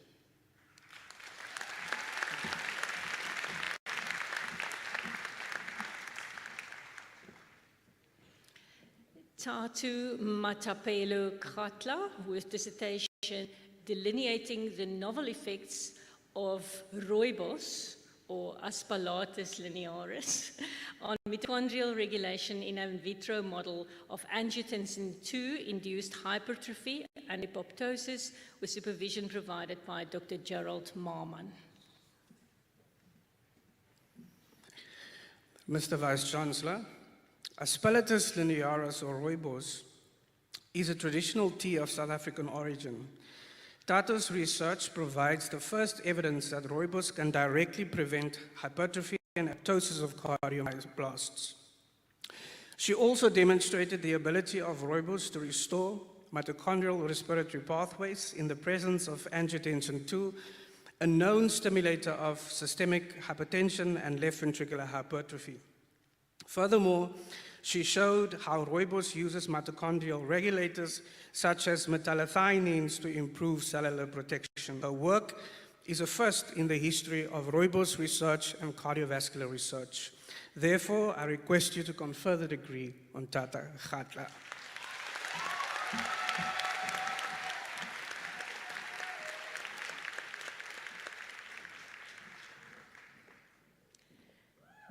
Tatu Matapelo Kratla with dissertation delineating the novel effects of rooibos or Aspalatus linearis on mitochondrial regulation in an in vitro model of angiotensin II-induced hypertrophy and apoptosis, with supervision provided by Dr. Gerald Marman. Mr. Vice-Chancellor, Aspalatus linearis or rooibos is a traditional tea of South African origin. Tato's research provides the first evidence that rooibos can directly prevent hypertrophy and apoptosis of cardiomyoblasts. She also demonstrated the ability of rooibos to restore mitochondrial respiratory pathways in the presence of angiotensin II, a known stimulator of systemic hypertension and left ventricular hypertrophy. Furthermore, she showed how rooibos uses mitochondrial regulators such as metallothioneins to improve cellular protection. Her work is a first in the history of rooibos research and cardiovascular research. Therefore, I request you to confer the degree on Tata Khatla.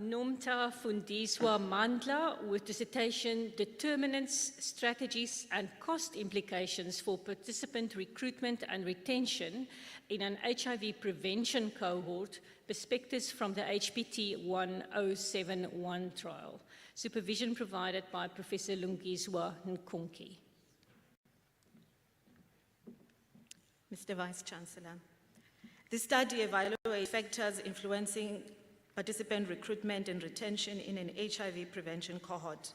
Nomta Fundiswa Mandla with dissertation Determinants, Strategies and Cost Implications for Participant Recruitment and Retention in an HIV Prevention Cohort, Perspectives from the HPT 1071 trial. Supervision provided by Professor Lungiswa Nkunki. Mr. Vice-Chancellor, this study evaluates factors influencing participant recruitment and retention in an HIV prevention cohort.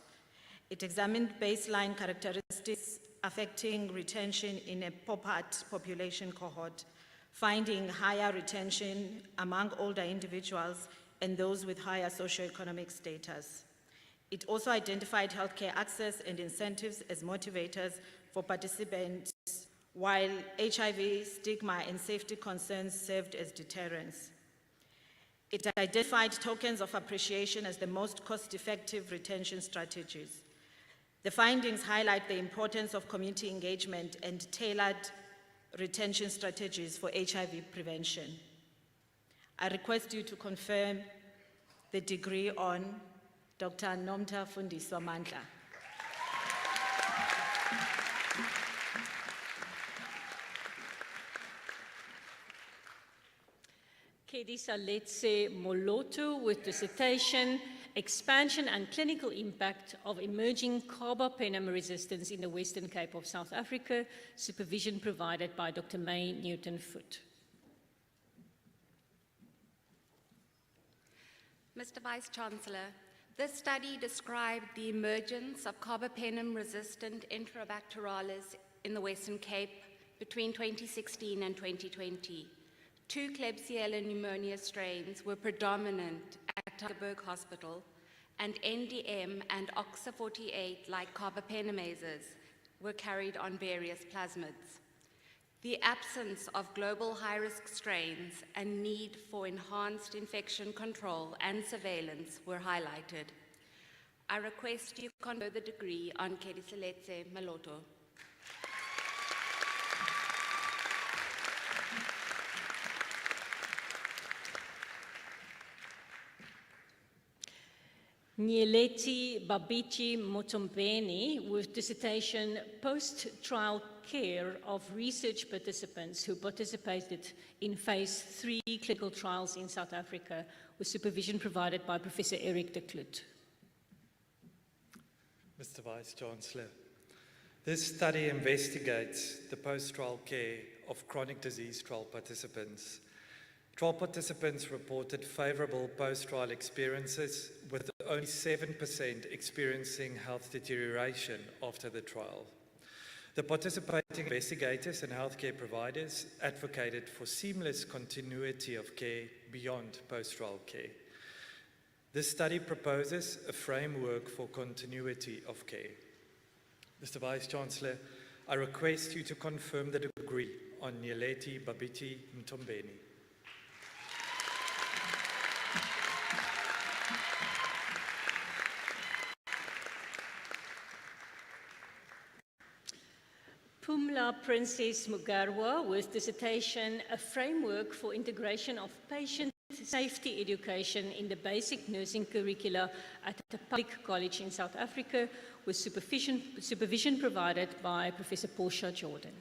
It examined baseline characteristics affecting retention in a POPAT population cohort, finding higher retention among older individuals and those with higher socioeconomic status. It also identified healthcare access and incentives as motivators for participants, while HIV stigma and safety concerns served as deterrents. It identified tokens of appreciation as the most cost-effective retention strategies. The findings highlight the importance of community engagement and tailored retention strategies for HIV prevention. I request you to confirm the degree on Dr. Nomta Fundiswa Mandla. Kedisa Letse Moloto with dissertation Expansion and Clinical Impact of Emerging Carbapenem Resistance in the Western Cape of South Africa, supervision provided by Dr. May Newton-Foote. Mr. Vice-Chancellor, this study described the emergence of carbapenem-resistant Enterobacterales in the Western Cape between 2016 and 2020. 2 Klebsiella pneumonia strains were predominant at Tygerberg Hospital, and NDM and OXA48-like carbapenemases were carried on various plasmids. The absence of global high-risk strains and need for enhanced infection control and surveillance were highlighted. I request you confer the degree on Kediseletse Maloto. Nyeleti Babichi Motombeni with dissertation Post-Trial Care of Research Participants who participated in Phase 3 clinical trials in South Africa with supervision provided by Professor Eric de Kloet. Mr. Vice-Chancellor, this study investigates the post-trial care of chronic disease trial participants. Trial participants reported favorable post-trial experiences, with only 7% experiencing health deterioration after the trial. The participating investigators and healthcare providers advocated for seamless continuity of care beyond post-trial care. This study proposes a framework for continuity of care. Mr. Vice-Chancellor, I request you to confirm the degree on Nyeleti Babiti Mtombeni. Pumla Princess Mugarwa with dissertation A Framework for Integration of Patient Safety Education in the Basic Nursing Curricula at a public college in South Africa with supervision provided by Professor Portia Jordan.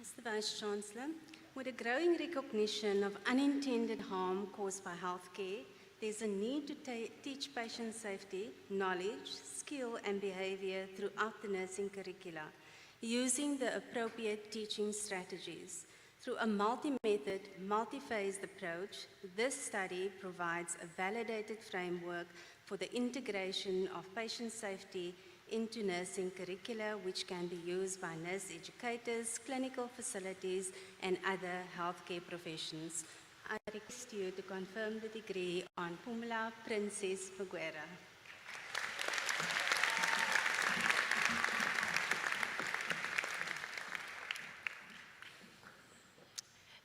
Mr. Vice-Chancellor, with a growing recognition of unintended harm caused by healthcare, there's a need to teach patient safety, knowledge, skill and behavior throughout the nursing curricula, using the appropriate teaching strategies. Through a multi-method, multi-phased approach, this study provides a validated framework for the integration of patient safety into nursing curricula, which can be used by nurse educators, clinical facilities, and other healthcare professions. I request you to confirm the degree on Pumla Princess Muguera.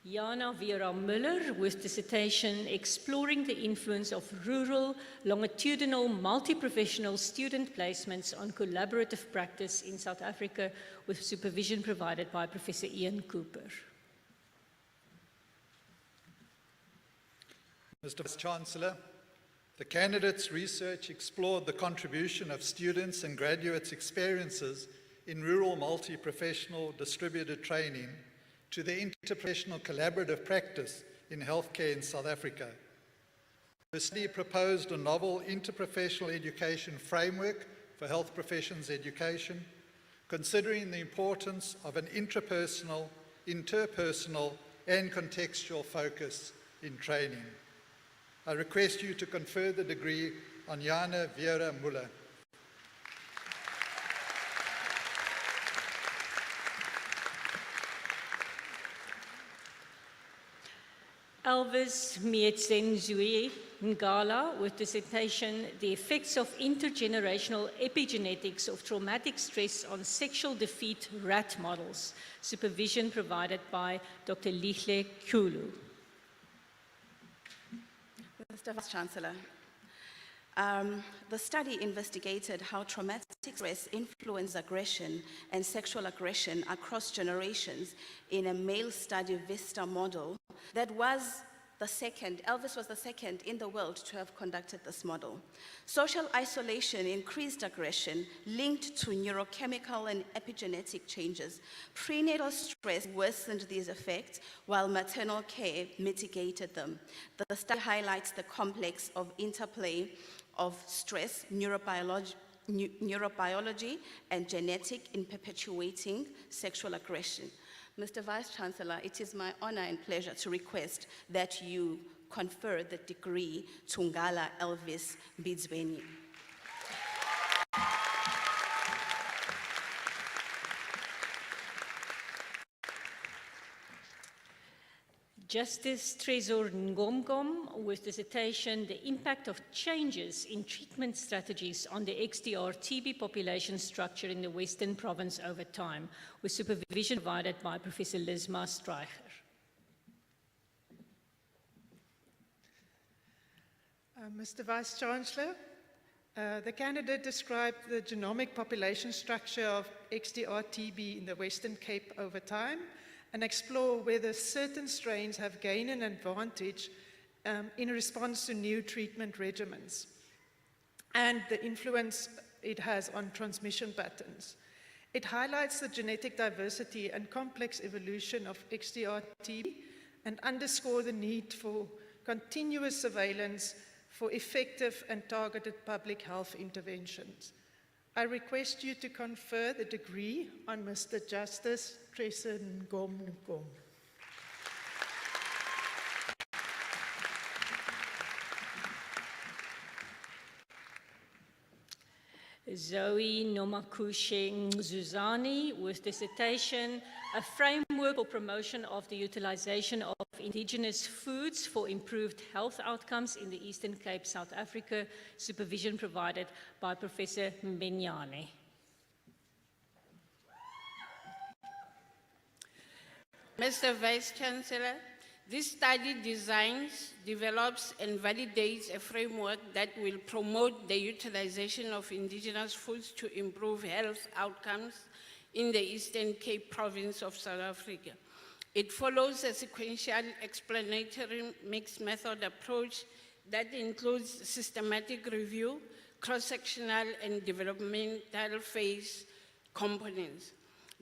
Jana Vera Müller with dissertation Exploring the Influence of Rural Longitudinal Multi-Professional Student Placements on Collaborative Practice in South Africa with supervision provided by Professor Ian Cooper. Mr. Vice-Chancellor, the candidates' research explored the contribution of students and graduates' experiences in rural multi-professional distributed training to the interprofessional collaborative practice in healthcare in South Africa. The study proposed a novel interprofessional education framework for health professions education, considering the importance of an intrapersonal, interpersonal, and contextual focus in training. I request you to confer the degree on Jana Vera Müller. Elvis Mietzenzui Ngala with dissertation The Effects of Intergenerational Epigenetics of Traumatic Stress on Sexual Defeat Rat Models, supervision provided by Dr. Lihle Kulu. Mr. Vice-Chancellor, the study investigated how traumatic stress influences aggression and sexual aggression across generations in a male study Vista model that was the second, Elvis was the second in the world to have conducted this model. Social isolation increased aggression linked to neurochemical and epigenetic changes. Prenatal stress worsened these effects while maternal care mitigated them. The study highlights the complex of interplay of stress, neurobiology, and genetic in perpetuating sexual aggression. Mr. Vice-Chancellor, it is my honor and pleasure to request that you confer the degree to Ngala Elvis Bidzweni. Justice Tresor Ngomgom with dissertation, The Impact of Changes in Treatment Strategies on the XDR TB Population Structure in the Western Province over Time, with supervision provided by Professor Lisma Streicher. Mr. Vice-Chancellor, the candidate described the genomic population structure of XDR-TB in the Western Cape over time and explore whether certain strains have gained an advantage in response to new treatment regimens and the influence it has on transmission patterns. It highlights the genetic diversity and complex evolution of XDR-TB and underscores the need for continuous surveillance for effective and targeted public health interventions. I request you to confer the degree on Mr. Justice Tresor Ngomgom. Zoe Nomakushe Zuzani with dissertation, A Framework for Promotion of the Utilization of Indigenous Foods for Improved Health Outcomes in the Eastern Cape, South Africa, supervision provided by Professor Mbenyane. Mr. Vice-Chancellor, this study designs, develops, and validates a framework that will promote the utilization of indigenous foods to improve health outcomes in the Eastern Cape province of South Africa. It follows a sequential explanatory mixed method approach that includes systematic review, cross-sectional, and developmental phase components.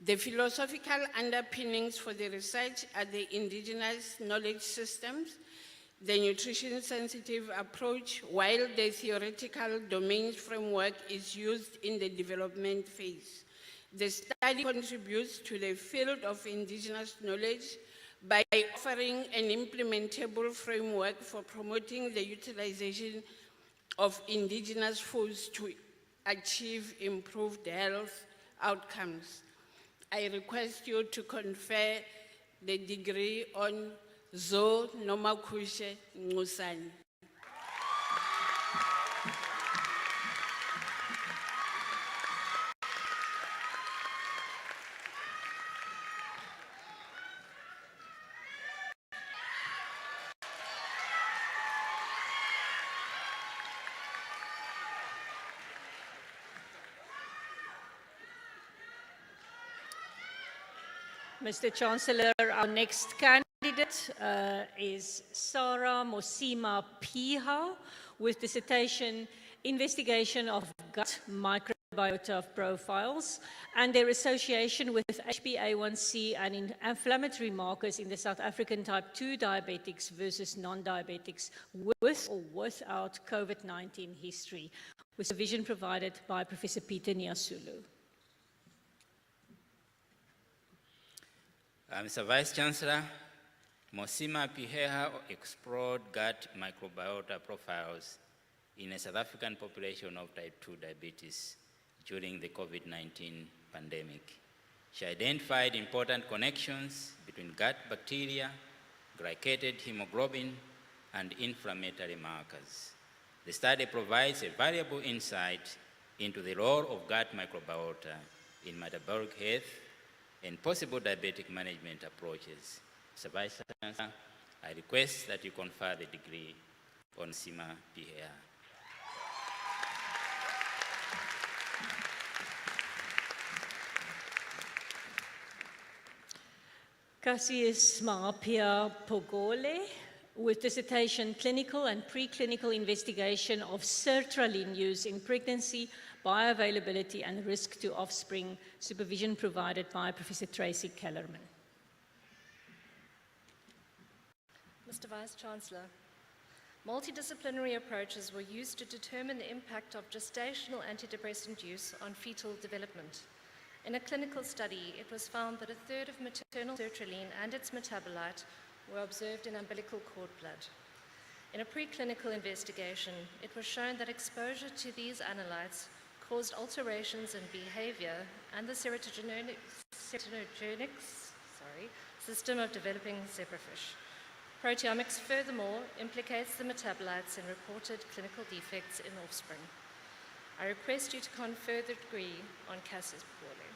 The philosophical underpinnings for the research are the indigenous knowledge systems, the nutrition-sensitive approach, while the theoretical domains framework is used in the development phase. The study contributes to the field of indigenous knowledge by offering an implementable framework for promoting the utilization of indigenous foods to achieve improved health outcomes. I request you to confer the degree on Zo Nomakushe Ngusani. Mr. Chancellor, our next candidate is Sarah Mosima Piha with dissertation Investigation of Gut Microbiota Profiles and their association with HbA1c and inflammatory markers in the South African type 2 diabetics versus non-diabetics with or without COVID-19 history, with supervision provided by Professor Peter Nyasulu. Mr. Vice-Chancellor, Mosima Piheha explored gut microbiota profiles in a South African population of type 2 diabetes during the COVID-19 pandemic. She identified important connections between gut bacteria, glycated hemoglobin, and inflammatory markers. The study provides a valuable insight into the role of gut microbiota in metabolic health and possible diabetic management approaches. Mr. Vice Chancellor, I request that you confer the degree on Sima Pihea. Cassius Maapia Pogole with dissertation Clinical and Preclinical Investigation of Sertraline Use in Pregnancy, Bioavailability and Risk to Offspring, supervision provided by Professor Tracy Kellerman. Mr. Vice-Chancellor, multidisciplinary approaches were used to determine the impact of gestational antidepressant use on fetal development. In a clinical study, it was found that a third of maternal sertraline and its metabolite were observed in umbilical cord blood. In a preclinical investigation, it was shown that exposure to these analytes caused alterations in behavior and the serotonergic system of developing zebrafish. Proteomics, furthermore, implicates the metabolites in reported clinical defects in offspring. I request you to confer the degree on casus belli.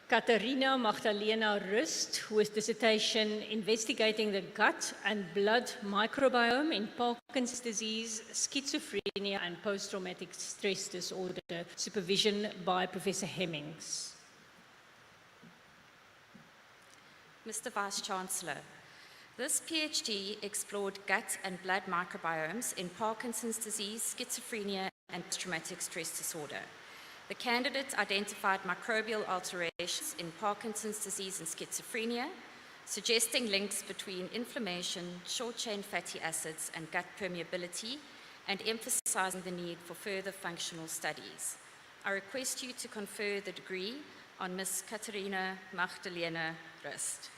Katarina Magdalena Rust, with dissertation investigating the gut and blood microbiome in Parkinson's disease, schizophrenia, and post-traumatic stress disorder, supervision by Professor Hemmings. Mr. Vice-Chancellor, this PhD explored gut and blood microbiomes in Parkinson's disease, schizophrenia, and post-traumatic stress disorder. The candidates identified microbial alterations in Parkinson's disease and schizophrenia, suggesting links between inflammation, short-chain fatty acids, and gut permeability, and emphasizing the need for further functional studies. I request you to confer the degree on Ms. Katarina Magdalena Rust.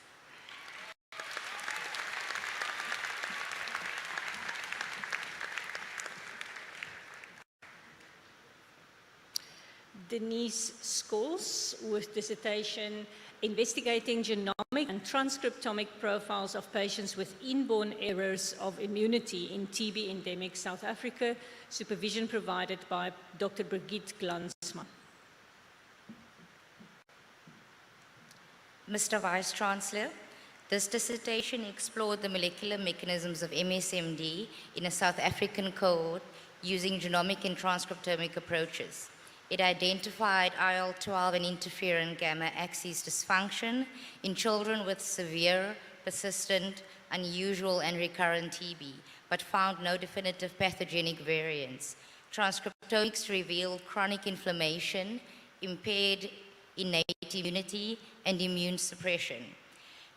Denise Scholes, with dissertation investigating genomic and transcriptomic profiles of patients with inborn errors of immunity in TB endemic South Africa, supervision provided by Dr. Brigitte Glansman. Mr. Vice-Chancellor, this dissertation explored the molecular mechanisms of MSMD in a South African cohort using genomic and transcriptomic approaches. It identified IL-12 and interferon gamma axis dysfunction in children with severe, persistent, unusual, and recurrent TB, but found no definitive pathogenic variants. Transcriptomics revealed chronic inflammation, impaired innate immunity, and immune suppression.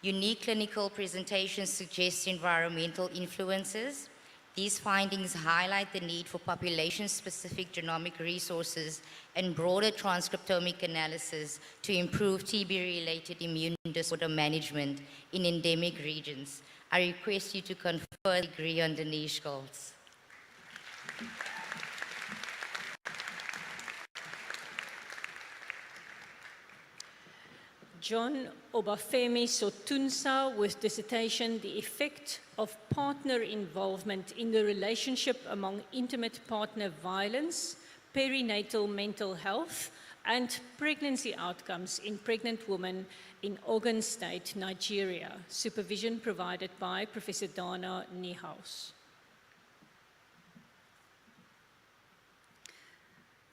Unique clinical presentations suggest environmental influences. These findings highlight the need for population-specific genomic resources and broader transcriptomic analysis to improve TB-related immune disorder management in endemic regions. I request you to confer the degree on Denise Scholes. John Obafemi Sotunsa, with dissertation The Effect of Partner Involvement in the Relationship Among Intimate Partner Violence, Perinatal Mental Health, and Pregnancy Outcomes in Pregnant Women in Ogun State, Nigeria. Supervision provided by Professor Dana Niehaus.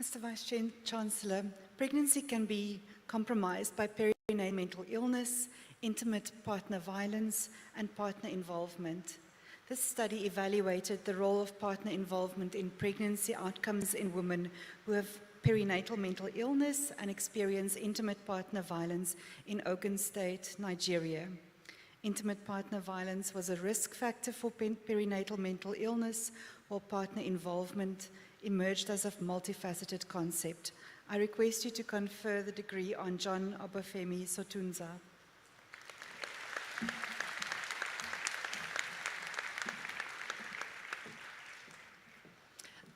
Mr. Vice-Chancellor, pregnancy can be compromised by perinatal mental illness, intimate partner violence, and partner involvement. This study evaluated the role of partner involvement in pregnancy outcomes in women who have perinatal mental illness and experience intimate partner violence in Ogun State, Nigeria. Intimate partner violence was a risk factor for perinatal mental illness, while partner involvement emerged as a multifaceted concept. I request you to confer the degree on John Obafemi Sotunsa.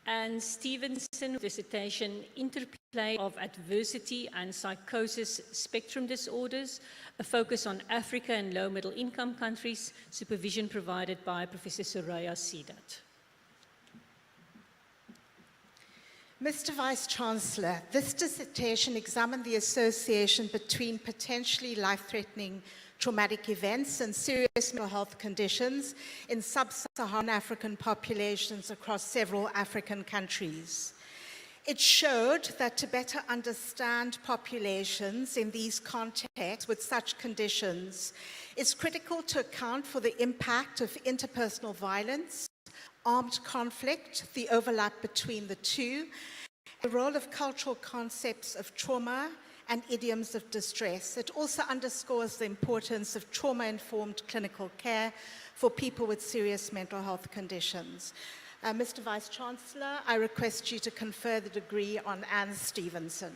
Anne Stevenson, dissertation Interplay of Adversity and Psychosis Spectrum Disorders, a focus on Africa and low middle income countries, supervision provided by Professor Soraya Sidat. Mr. Vice-Chancellor, this dissertation examined the association between potentially life-threatening traumatic events and serious mental health conditions in sub-Saharan African populations across several African countries. It showed that to better understand populations in these contexts with such conditions, it's critical to account for the impact of interpersonal violence, armed conflict, the overlap between the two, the role of cultural concepts of trauma and idioms of distress. It also underscores the importance of trauma-informed clinical care for people with serious mental health conditions. Mr. Vice-Chancellor, I request you to confer the degree on Anne Stevenson.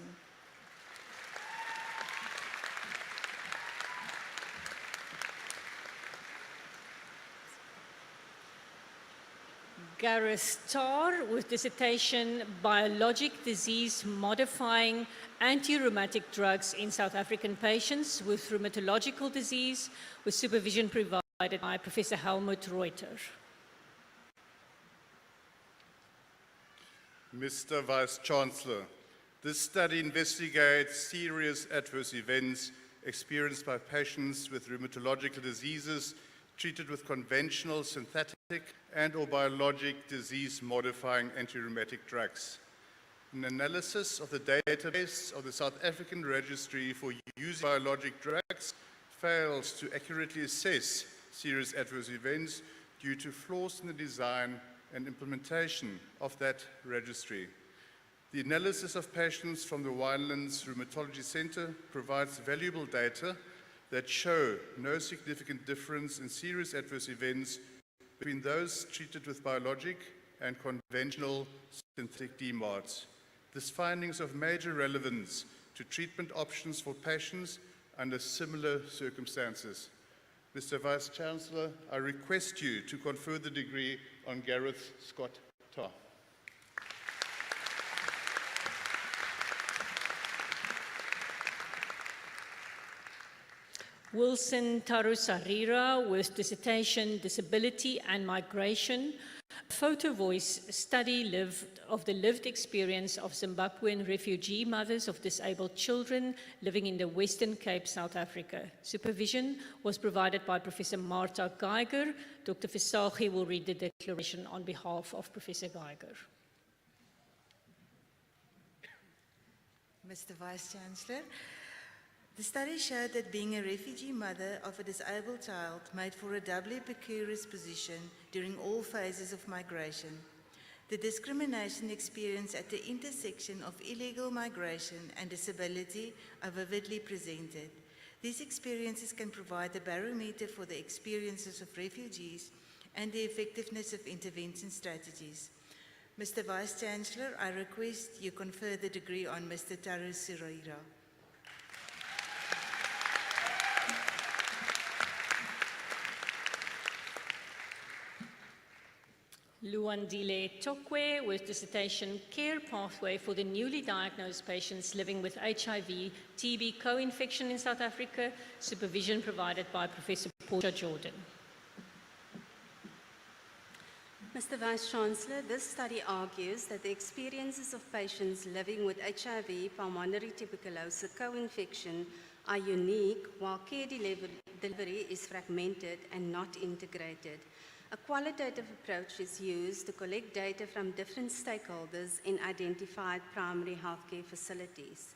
Gareth Tarr with dissertation Biologic Disease Modifying Anti-Rheumatic Drugs in South African Patients with Rheumatological Disease, with supervision provided by Professor Helmut Reuter. Mr. Vice-Chancellor, this study investigates serious adverse events experienced by patients with rheumatological diseases treated with conventional, synthetic, and/or biologic disease-modifying anti-rheumatic drugs. An analysis of the database of the South African Registry for Using Biologic Drugs fails to accurately assess serious adverse events due to flaws in the design and implementation of that registry. The analysis of patients from the Winelands Rheumatology Center provides valuable data that show no significant difference in serious adverse events between those treated with biologic and conventional synthetic DMARDs. This finding is of major relevance to treatment options for patients under similar circumstances. Mr. Vice-Chancellor, I request you to confer the degree on Gareth Scott Tarr. Wilson Tarusarira with dissertation Disability and Migration, photo voice study of the lived experience of Zimbabwean refugee mothers of disabled children living in the Western Cape, South Africa. Supervision was provided by Professor Martha Geiger. Dr. Visagie will read the declaration on behalf of Professor Geiger. Mr. Vice-Chancellor, the study showed that being a refugee mother of a disabled child made for a doubly precarious position during all phases of migration. The discrimination experienced at the intersection of illegal migration and disability are vividly presented. These experiences can provide a barometer for the experiences of refugees and the effectiveness of intervention strategies. Mr. Vice-Chancellor, I request you confer the degree on Mr. Tarusarira. Luandile Tokwe with dissertation Care Pathway for the newly diagnosed patients living with HIV, TB co-infection in South Africa, supervision provided by Professor Portia Jordan. Mr. Vice-Chancellor, this study argues that the experiences of patients living with HIV, pulmonary tuberculosis co-infection are unique, while care delivery is fragmented and not integrated. A qualitative approach is used to collect data from different stakeholders in identified primary healthcare facilities.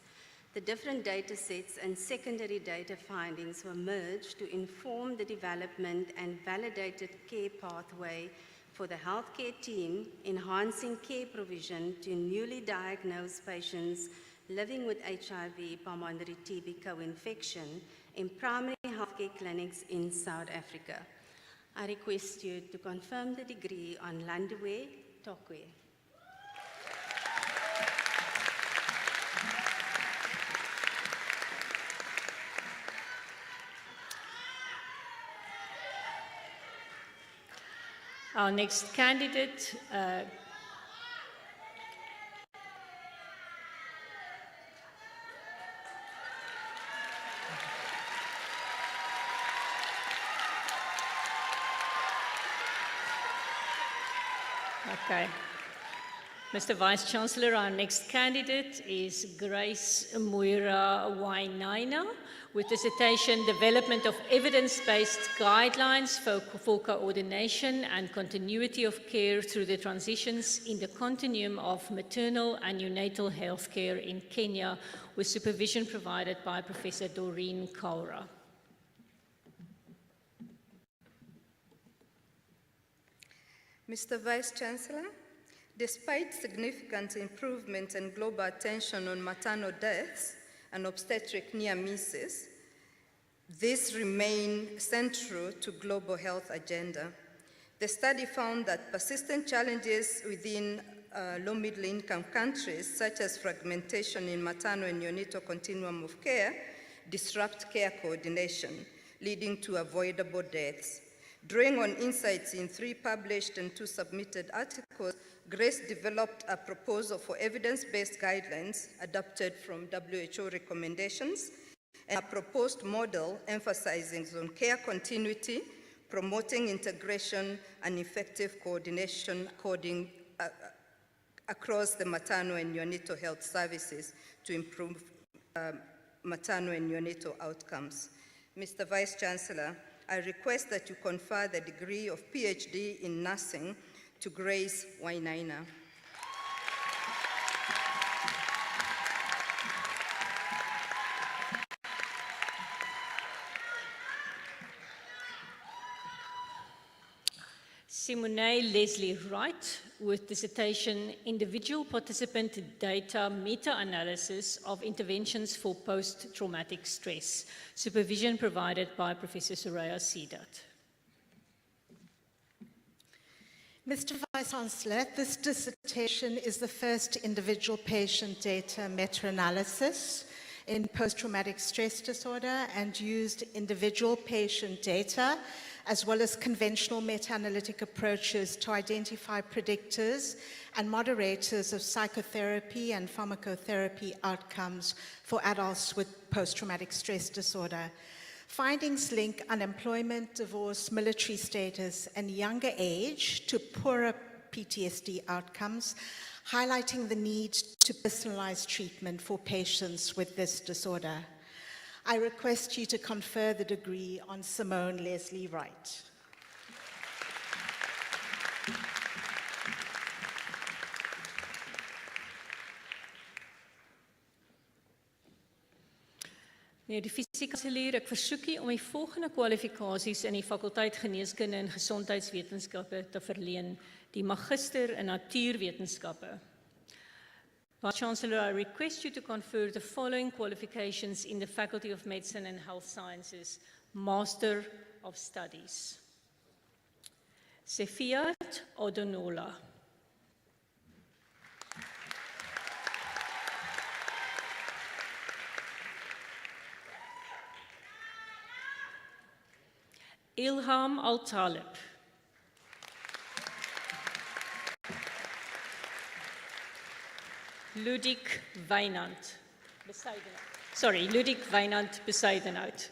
The different data sets and secondary data findings were merged to inform the development and validated care pathway for the healthcare team, enhancing care provision to newly diagnosed patients living with HIV, pulmonary TB co-infection in primary healthcare clinics in South Africa. I request you to confirm the degree on Landiwe Tokwe. Our next candidate, okay. Mr. Vice-Chancellor, our next candidate is Grace Muira Wainaina with dissertation Development of Evidence-Based Guidelines for Coordination and Continuity of Care through the Transitions in the Continuum of Maternal and Neonatal Healthcare in Kenya, with supervision provided by Professor Doreen Kaura. Mr. Vice-Chancellor, despite significant improvement and global attention on maternal deaths and obstetric near misses, these remain central to global health agenda. The study found that persistent challenges within low-middle income countries, such as fragmentation in maternal and neonatal continuum of care, disrupt care coordination, leading to avoidable deaths. Drawing on insights in 3 published and 2 submitted articles, Grace developed a proposal for evidence-based guidelines adapted from WHO recommendations, and a proposed model emphasizing on care continuity, promoting integration and effective coordination across the maternal and neonatal health services to improve maternal and neonatal outcomes. Mr. Vice Chancellor, I request that you confer the degree of PhD in nursing to Grace Wainaina. Simone Leslie Wright with dissertation Individual Participant Data Meta-Analysis of Interventions for Post-Traumatic Stress. Supervision provided by Professor Soraya Sidat. Mr. Vice-Chancellor, this dissertation is the first individual patient data meta-analysis in post-traumatic stress disorder and used individual patient data as well as conventional meta-analytic approaches to identify predictors and moderators of psychotherapy and pharmacotherapy outcomes for adults with post-traumatic stress disorder. Findings link unemployment, divorce, military status, and younger age to poorer PTSD outcomes, highlighting the need to personalize treatment for patients with this disorder. I request you to confer the degree on Simone Leslie Wright. Meneer die fisiekanselier, ek versoek u om die volgende kwalifikasies in die fakulteit Geneeskunde en Gesondheidswetenskappe te verleen: die magister in Natuurwetenskappe. Vice-Chancellor, I request you to confer the following qualifications in the Faculty of Medicine and Health Sciences: Master of Studies. Sefiat Odonola. Ilham Al-Talib. Ludik Wynand. Ludik Wynand Besuidenhout.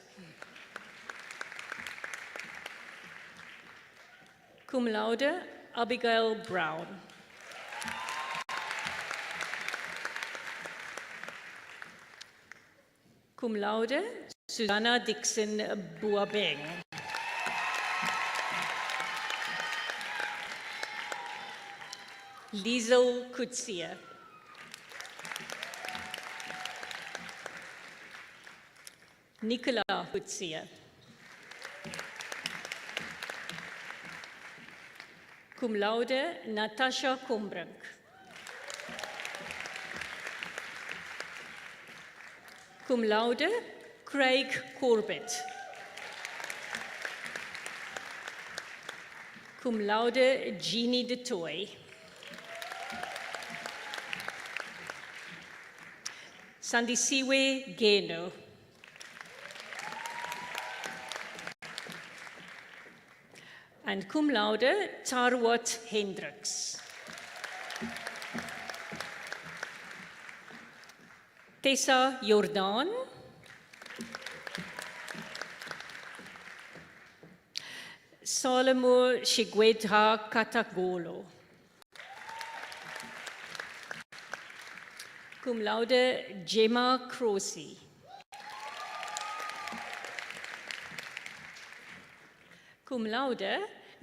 Cum laude, Abigail Brown. Cum laude, Susanna Dixon Boabeng. Liesel Kutsia. Nicola Kutsia. Cum laude, Natasha Kombrink. Cum laude, Craig Corbett. Cum laude, Jeannie de Toy. Sandisiwe Geno. And cum laude, Tarwat Hendricks. Tessa Jordan. Salomo Shigwedha Katagolo. Cum laude, Gemma Crossi. Cum laude,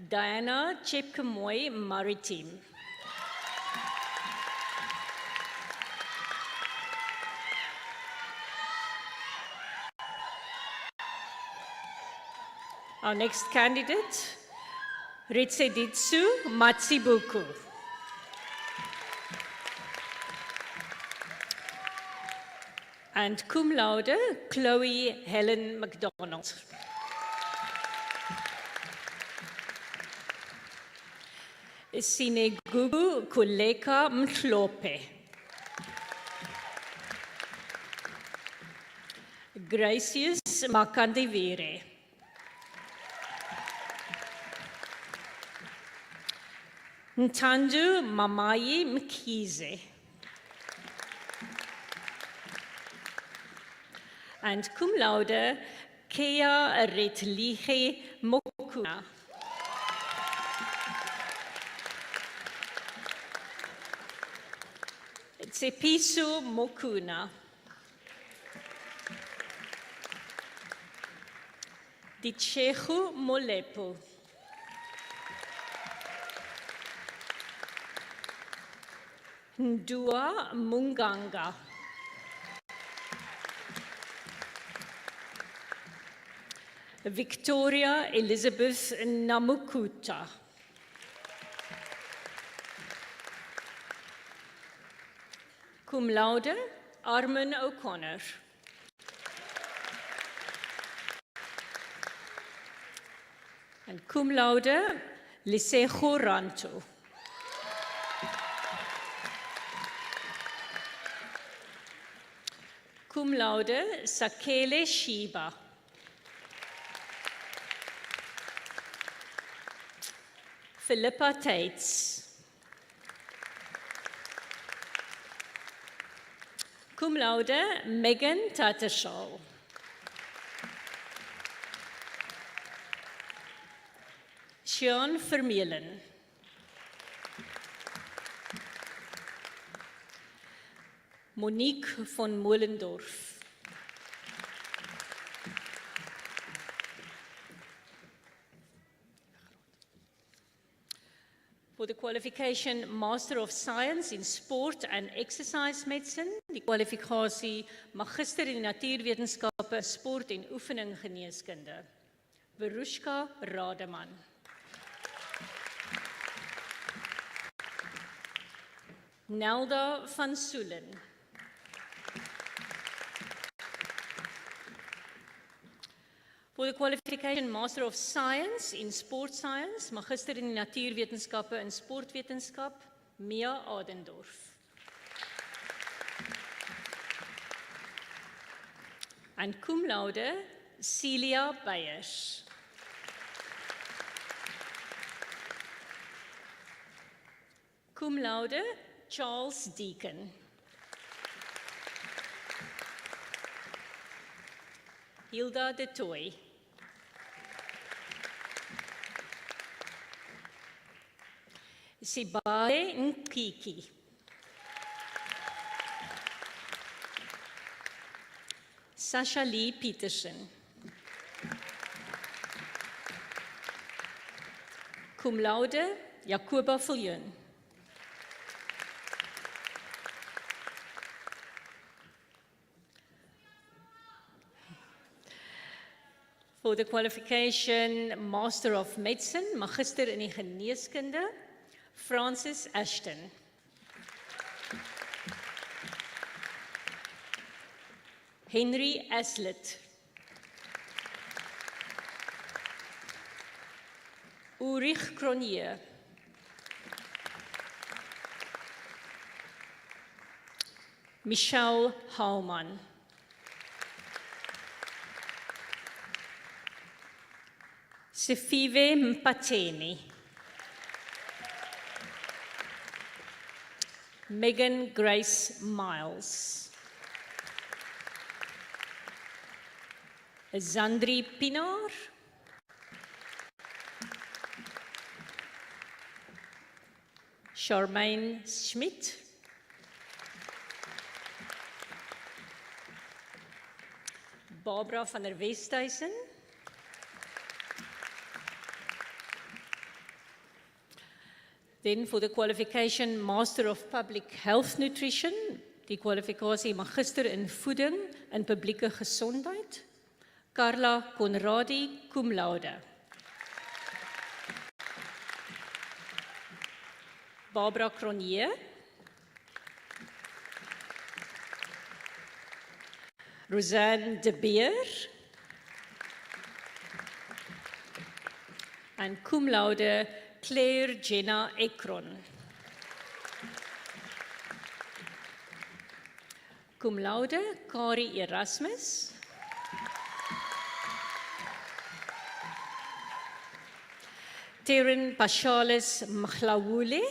Diana Chepkemoy Maritim. Our next candidate, Ritseditsu Matsibuku. And cum laude, Chloe Helen McDonald. Sinegugu Kuleka Mhlope. Gracious Makandivire. Ntandu Mamayi Mkize. And cum laude, Kea Retlige Mokuna. Tsepiso Mokuna. Dichehu Molepo. Ndua Munganga. Victoria Elizabeth Namukuta. Cum laude, Armin O'Connor. And cum laude, Lisejo Ranto. Cum laude, Sakele Shiba. Philippa Tates. Cum laude, Megan Tattershaw. Sean Vermeulen. Monique von Moellendorf. For the qualification Master of Science in Sport and Exercise Medicine, die kwalifikasie Magister in Natuurwetenskappe, Sport en Oefening Geneeskunde. Verushka Rademan. Nelda van Soelen. For the qualification Master of Science in Sport Science, Magister in Natuurwetenskappe en Sportwetenskap, Mia Adendorf. And cum laude, Celia Beyers. Cum laude, Charles Deacon. Hilda de Toy. Sibale Nkiki. Sasha Lee Peterson. Cum laude, Jacoba Viljoen. For the qualification Master of Medicine, Magister in die Geneeskunde, Francis Ashton. Henry Aslett. Ulrich Cronier. Michelle Houman. Sifiwe Mpateni. Megan Grace Miles. Zandri Pinaar. Charmaine Schmidt. Barbara van der Westhuizen. Then for the qualification Master of Public Health Nutrition, die kwalifikasie Magister in Voeding en Publieke Gesondheid, Carla Conradi, cum laude. Barbara Cronier. Roseanne de Beer. And cum laude, Claire Jenna Ekron. Cum laude, Kari Erasmus. Terin Pashalis Mchlawule,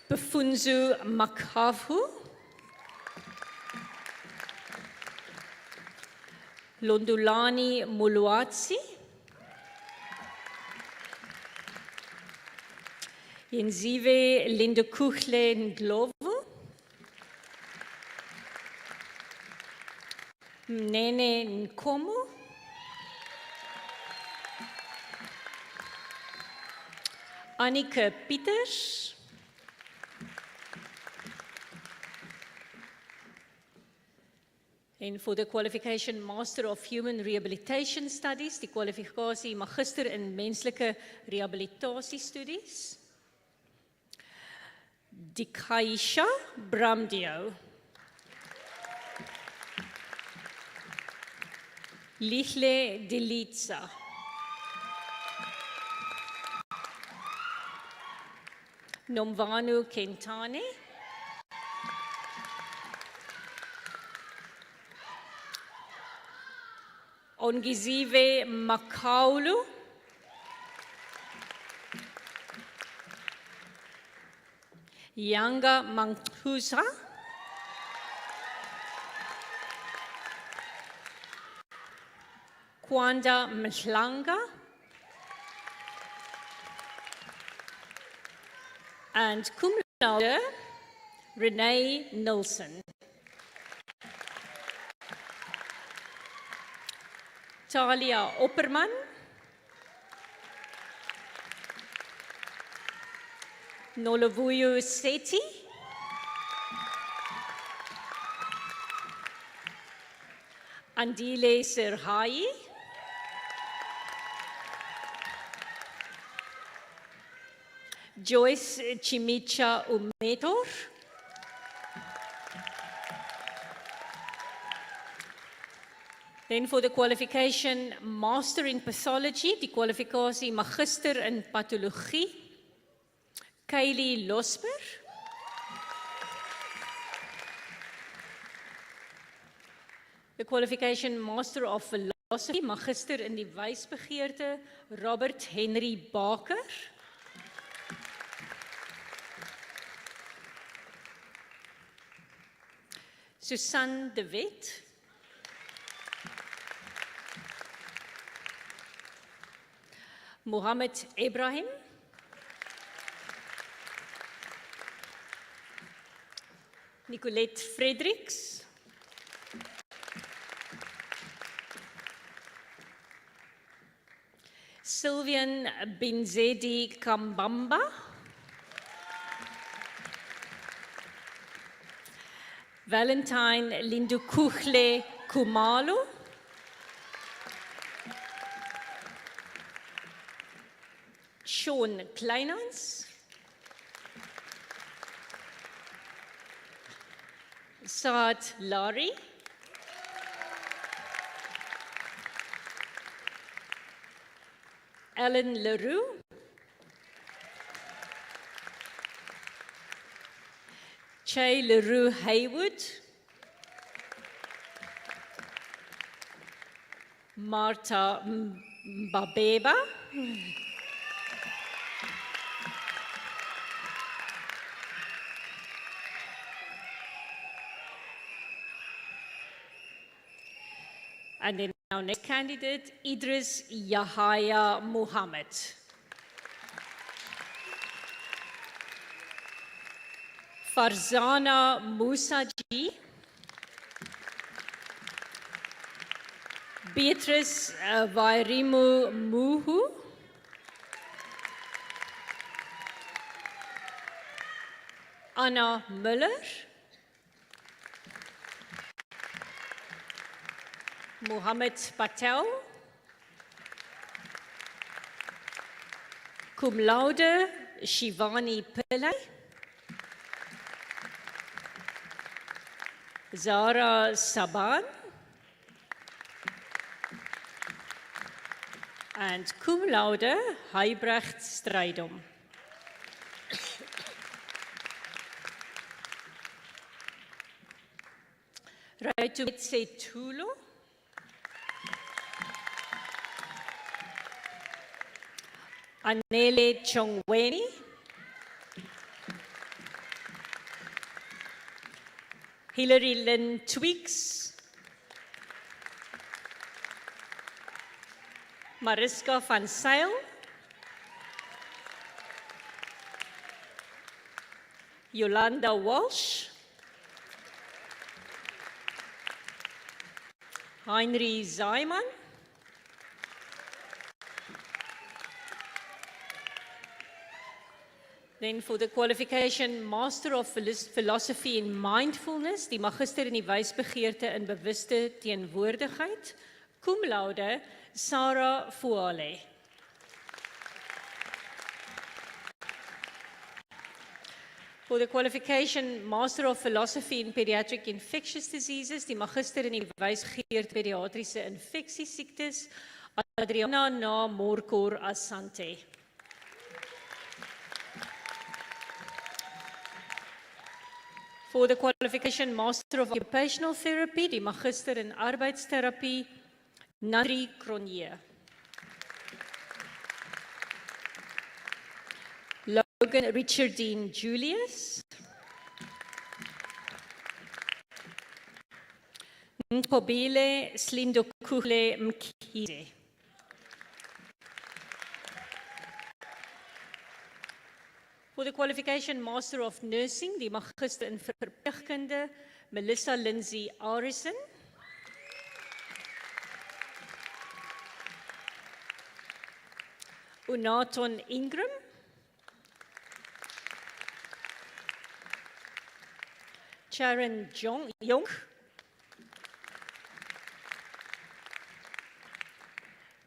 Befunzu Makhavu, Londulani Muluatsi, Yenzive Lindukuchle Ndlovu, Mnene Nkomo, Annika Pieters, en voor de qualification Master of Human Rehabilitation Studies, die kwalifikasie Magister in Menslike Rehabilitasiestudies, Dikaisha Bramdio, Lichle Delitsa, Nomvanu Kentane, Ongizive Makaulu, Yanga Manghusa, Kwanda Mhlanga, and cum laude Renee Nilsson. Talia Opperman, Nolovuyo Seti, Andile Serhai, Joyce Chimicha Umetor, then for the qualification Master in Pathology, die kwalifikasie Magister in Pathologie, Kaylee Losper, the qualification Master of Philosophy, Magister in die Wysbegeerte, Robert Henry Baker, Susan de Wet, Mohammed Ibrahim, Nicolette Fredericks, Sylvian Binzedi Kambamba, Valentine Lindukuchle Kumalo, Sean Kleinans, Saad Lari, Alan Leroux, Che Leroux Haywood, Marta Mbabeba, and then our next candidate, Idris Yahya Muhammad. Farzana Musaji, Beatrice Vairimu Muhu, Anna Müller, Mohammed Patel, cum laude Shivani Pillai, Zara Saban, and cum laude Huybrecht Strijdom. Right to Setulu, Anele Chongweni, Hilary Lynn Tweaks, Mariska van Zyl, Yolanda Walsh, Heinrich Zaiman, then for the qualification Master of Philosophy in Mindfulness, die Magister in die Wysbegeerte in Bewuste Teenwoordigheid, cum laude Sarah Fuale. For the qualification Master of Philosophy in Pediatric Infectious Diseases, die Magister in die Wysbegeerte Pediatriese Infeksiesiektes, Adriana Na Morkor Asante. For the qualification Master of Occupational Therapy, die Magister in Arbeidstherapie, Nandri Cronje. Logan Richard Dean Julius. Nkobile Slindokule Mkhize. For the qualification Master of Nursing, die Magister in Verpleegkunde, Melissa Lindsay Arison. Unaton Ingram. Sharon Jong.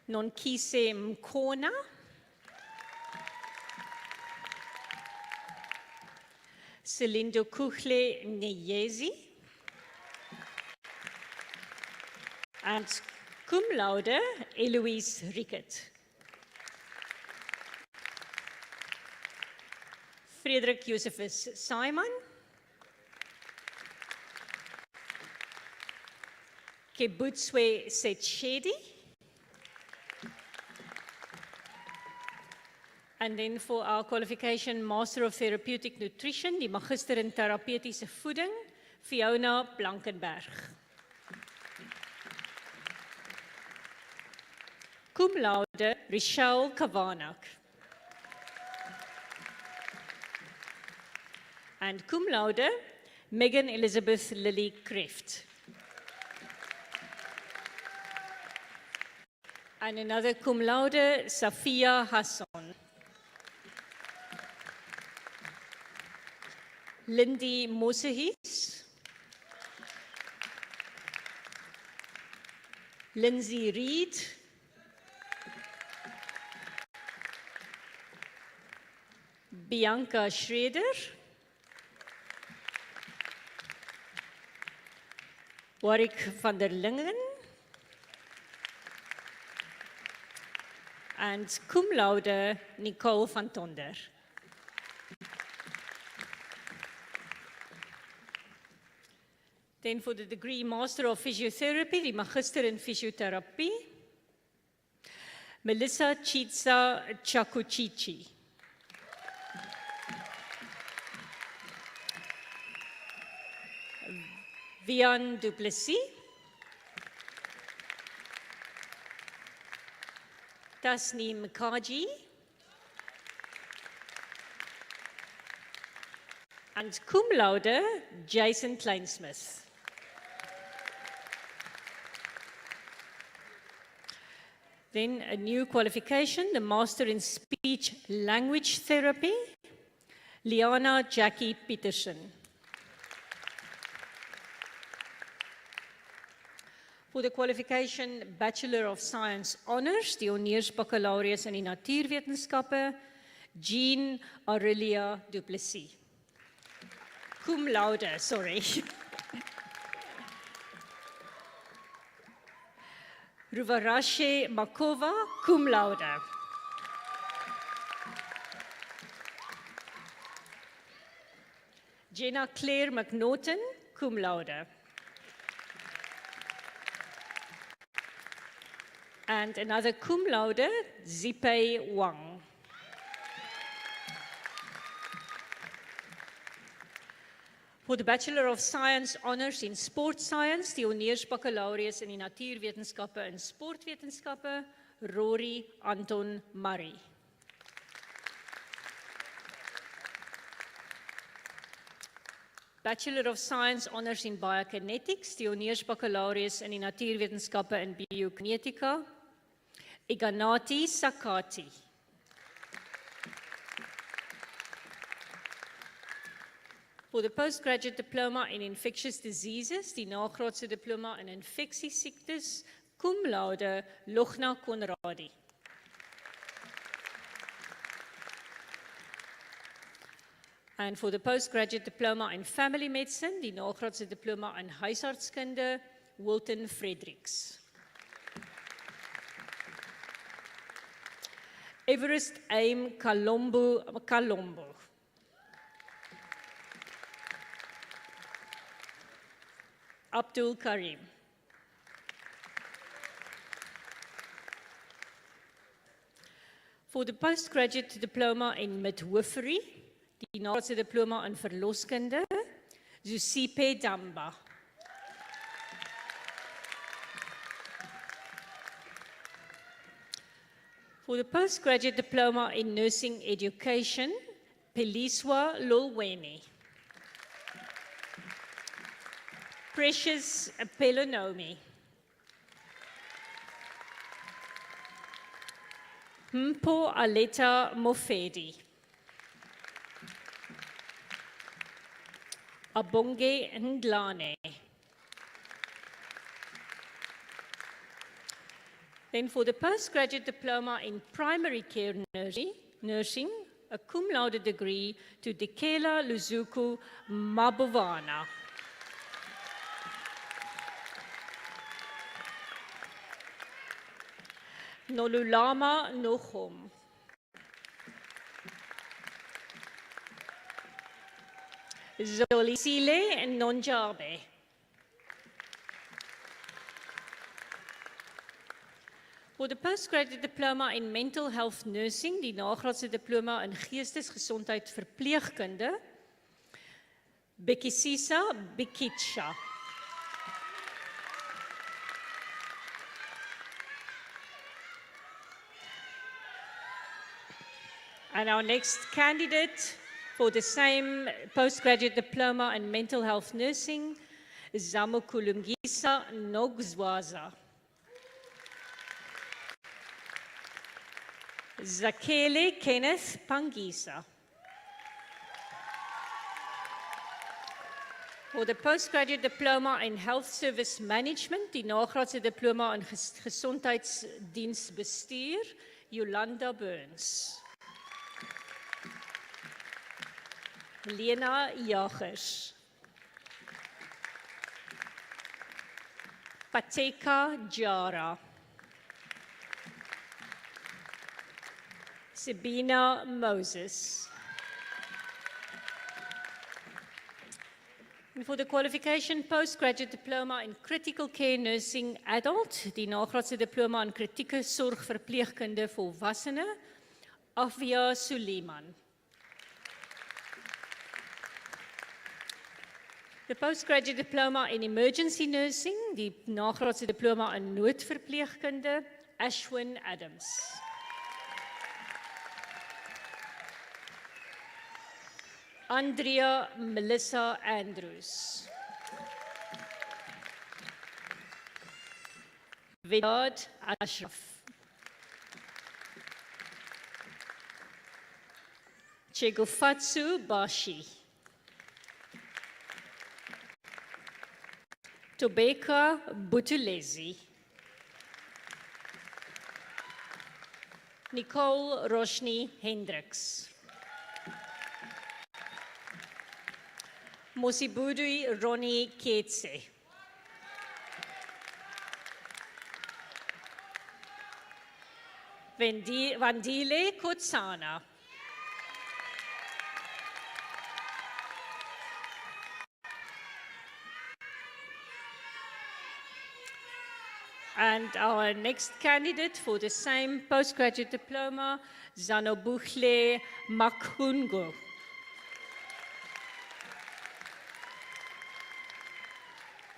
Nonkise Mkona. Selindo Kuchle Nyezi. And cum laude Eloise Rickett. Frederik Josephus Simon. Kebutswe Setshedi. And then for our qualification Master of Therapeutic Nutrition, die Magister in Therapeutische Voeding, Fiona Blankenberg. Cum laude Richelle Kavanak. And cum laude Megan Elizabeth Lily Kreft. And another cum laude Safia Hassan. Lindy Mosehis. Lindsay Reed. Bianca Schrader. Warwick van der Lingen. And cum laude Nicole van Tonder. Then for the degree Master of Physiotherapy, die Magister in Physiotherapie, Melissa Chitsa Chakuchichi. Vian Duplessis. Tasneem Kaji. And cum laude Jason Kleinsmith. Then a new qualification, the Master in Speech Language Therapy, Liana Jackie Peterson. For the qualification Bachelor of Science Honours, die Honeursbaccalaureus in die Natuurwetenskappe, Jean Aurelia Duplessis. Cum laude, sorry. Ruvarashe Makova, cum laude. Jenna Claire McNaughton, cum laude. And another cum laude, Zipei Wang. For the Bachelor of Science Honours in Sport Science, die honeursbaccalaureus in die natuurwetenskappe en sportwetenskappe, Rory Anton Murray. Bachelor of Science Honours in Biokinetics, die honeursbaccalaureus in die natuurwetenskappe en biokinetika, Iganati Sakati. For the postgraduate diploma in infectious diseases, die nagraadse diploma in infeksiesiektes, cum laude Logna Conradi. And for the postgraduate diploma in family medicine, die nagraadse diploma in huisartskunde, Wilton Fredericks. Everest Aim Kalombo. Abdul Karim. For the postgraduate diploma in midwifery, die nagraadse diploma in verloskunde, Zusipe Damba. For the postgraduate diploma in nursing education, Peliswa Lolweni. Precious Pelonomi. Mpo Aleta Mofedi. Abonge Ndlane. Then for the postgraduate diploma in primary care nursing, a cum laude degree to Dikela Luzuku Mabovana. Nolulama Nochum. Zolisile Nonjabe. For the postgraduate diploma in mental health nursing, die nagraadse diploma in geestesgesondheid verpleegkunde, Bekisisa Bikitsha. And our next candidate for the same postgraduate diploma in mental health nursing is Zamokulungisa Nogzwaza. Zakele Kenneth Pangisa. For the postgraduate diploma in health service management, die nagraadse diploma in gesondheidsdiensbestuur, Yolanda Burns. Lena Jagers. Pateka Jara. Sabina Moses. And for the qualification postgraduate diploma in critical care nursing adult, die nagraadse diploma in kritieke sorg verpleegkunde volwassene, Afia Suleiman. The postgraduate diploma in emergency nursing, die nagraadse diploma in noodverpleegkunde, Ashwin Adams. Andrea Melissa Andrews. Vidad Ashraf. Chegofatsu Bashi. Tobeka Butulezi. Nicole Roshni Hendricks. Mosibudui Ronnie Ketse. Vandile Kotsana. And our next candidate for the same postgraduate diploma, Zanobuhle Makhungo.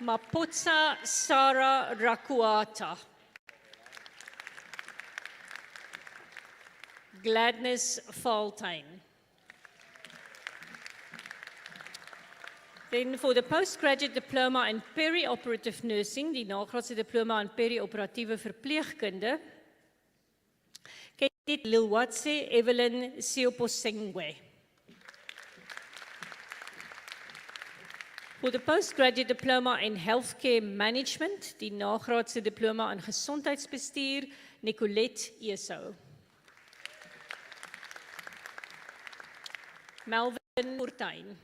Mapotsa Sarah Rakuata. Gladness Faltine. Then for the postgraduate diploma in perioperative nursing, die nagraadse diploma in perioperatieve verpleegkunde, Kate Lilwatse Evelyn Sioposengwe. For the postgraduate diploma in healthcare management, die nagraadse diploma in gesondheidsbestuur, Nicolette Esau. Melvin Fortuin.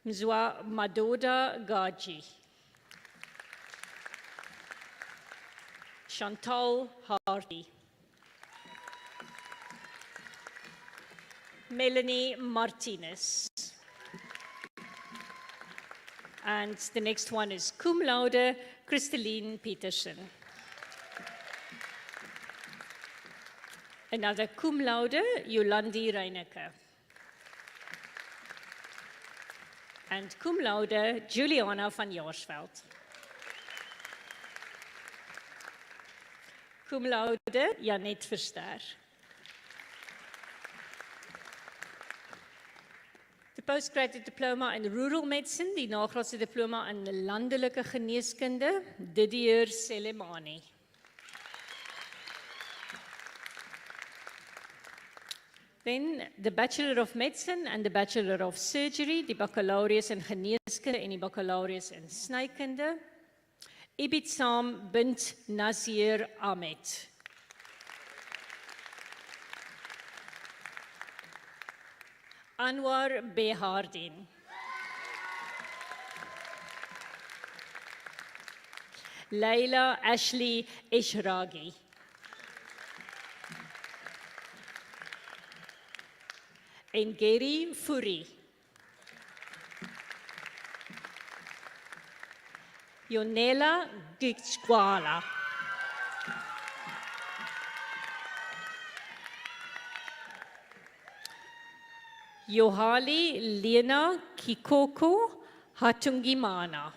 Mzwa Madoda Gaji. Chantal Hardy. Melanie Martinez. And the next one is cum laude Christeline Peterson. Another cum laude Yolandi Reineke. And cum laude Juliana van Jaarsveld. Cum laude Janet Verster. The postgraduate diploma in rural medicine, die nagraadse diploma in landelike geneeskunde, Didier Selemani. Then the Bachelor of Medicine and the Bachelor of Surgery, die baccalaureus in geneeskunde en die baccalaureus in snykunde, Ibitsam bint Nazir Ahmed. Anwar Behardin. Leila Ashley Eshragi. En Gary Furi. Yonela Gichkwala. Yohali Lena Kikoko Hatungimana.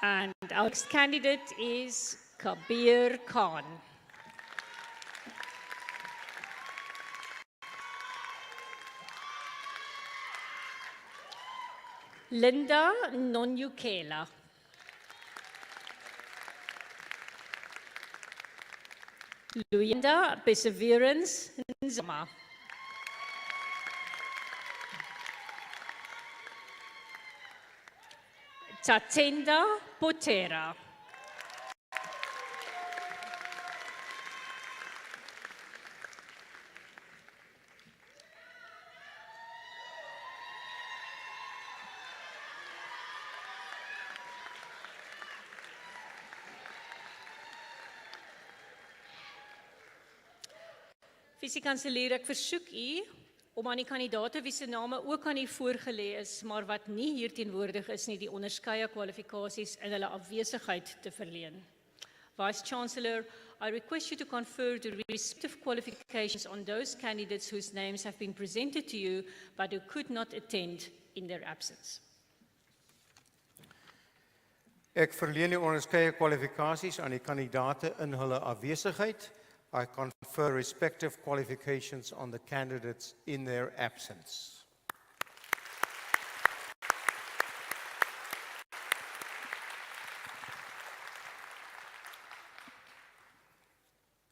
And our next candidate is Kabir Khan. Linda Nonyukela. Luinda Perseverance Nzama. Tatenda Potera. Visie-kanselier, ek versoek u om aan die kandidaate wie se name ook aan u voorgelê is, maar wat nie hier teenwoordig is nie, die onderskeie kwalifikasies in hulle afwesigheid te verleen. Vice Chancellor, I request you to confer the respective qualifications on those candidates whose names have been presented to you but who could not attend in their absence. Ek verleen die onderskeie kwalifikasies aan die kandidaate in hulle afwesigheid. I confer respective qualifications on the candidates in their absence.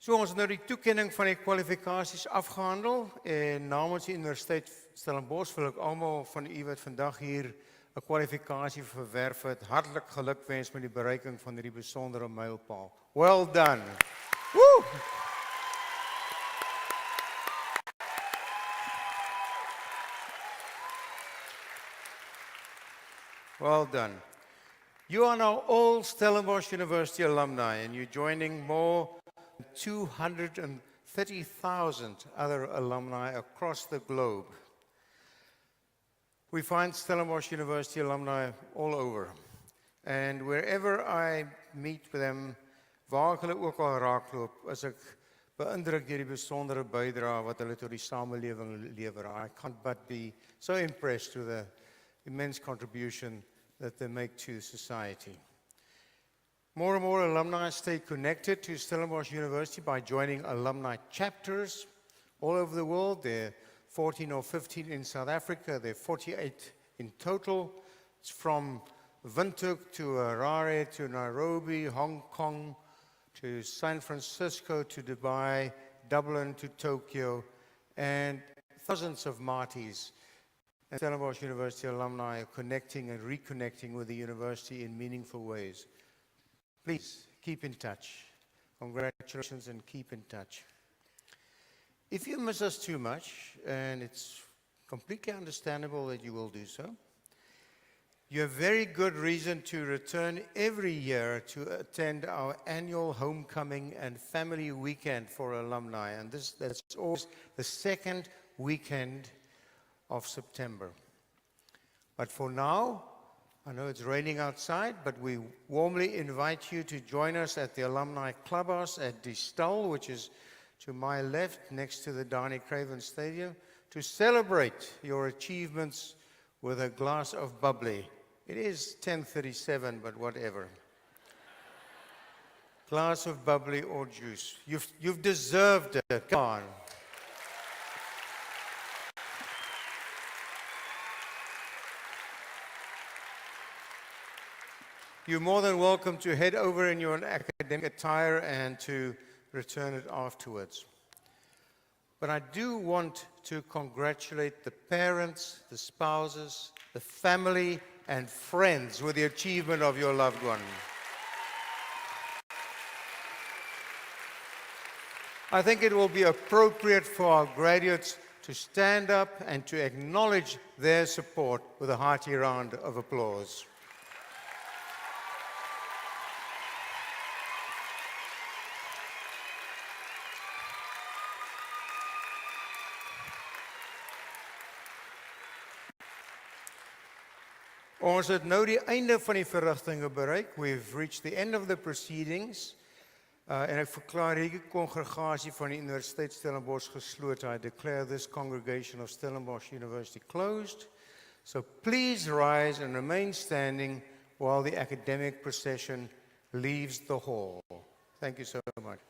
So ons nou die toekenning van die kwalifikasies afgehandel en namens die Universiteit Stellenbosch wil ek almal van u wat vandag hier 'n kwalifikasie verwerf het, hartlik gelukwens met die bereiking van hierdie besondere mylpaal. Well done. Woo! Well done. You are now all Stellenbosch University alumni and you're joining more than 230,000 other alumni across the globe. We find Stellenbosch University alumni all over. And wherever I meet with them, waar ek hulle ook al raakloop, is ek beïndruk deur die besondere bydrae wat hulle tot die samelewing lewer. I can't but be so impressed with the immense contribution that they make to society. More and more alumni stay connected to Stellenbosch University by joining alumni chapters all over the world. There are 14 or 15 in South Africa. There are 48 in total. It's from Windhoek to Harare to Nairobi, Hong Kong to San Francisco to Dubai, Dublin to Tokyo, and thousands of Martis and Stellenbosch University alumni are connecting and reconnecting with the university in meaningful ways. Please keep in touch. Congratulations and keep in touch. If you miss us too much, and it's completely understandable that you will do so, you have very good reason to return every year to attend our annual homecoming and family weekend for alumni. And that's always the second weekend of September. But for now, I know it's raining outside, but we warmly invite you to join us at the Alumni Clubhouse at Die Stal, which is to my left next to the Donnie Craven Stadium, to celebrate your achievements with a glass of bubbly. It is 10:37, but whatever. Glass of bubbly or juice. You've deserved it. Come on. You're more than welcome to head over in your academic attire and to return it afterwards. But I do want to congratulate the parents, the spouses, the family, and friends with the achievement of your loved one. I think it will be appropriate for our graduates to stand up and to acknowledge their support with a hearty round of applause. Ons het nou die einde van die verrigtinge bereik. We've reached the end of the proceedings. En ek verklaar hierdie kongregasie van die Universiteit Stellenbosch geslote. I declare this congregation of Stellenbosch University closed. So please rise and remain standing while the academic procession leaves the hall. Thank you so much.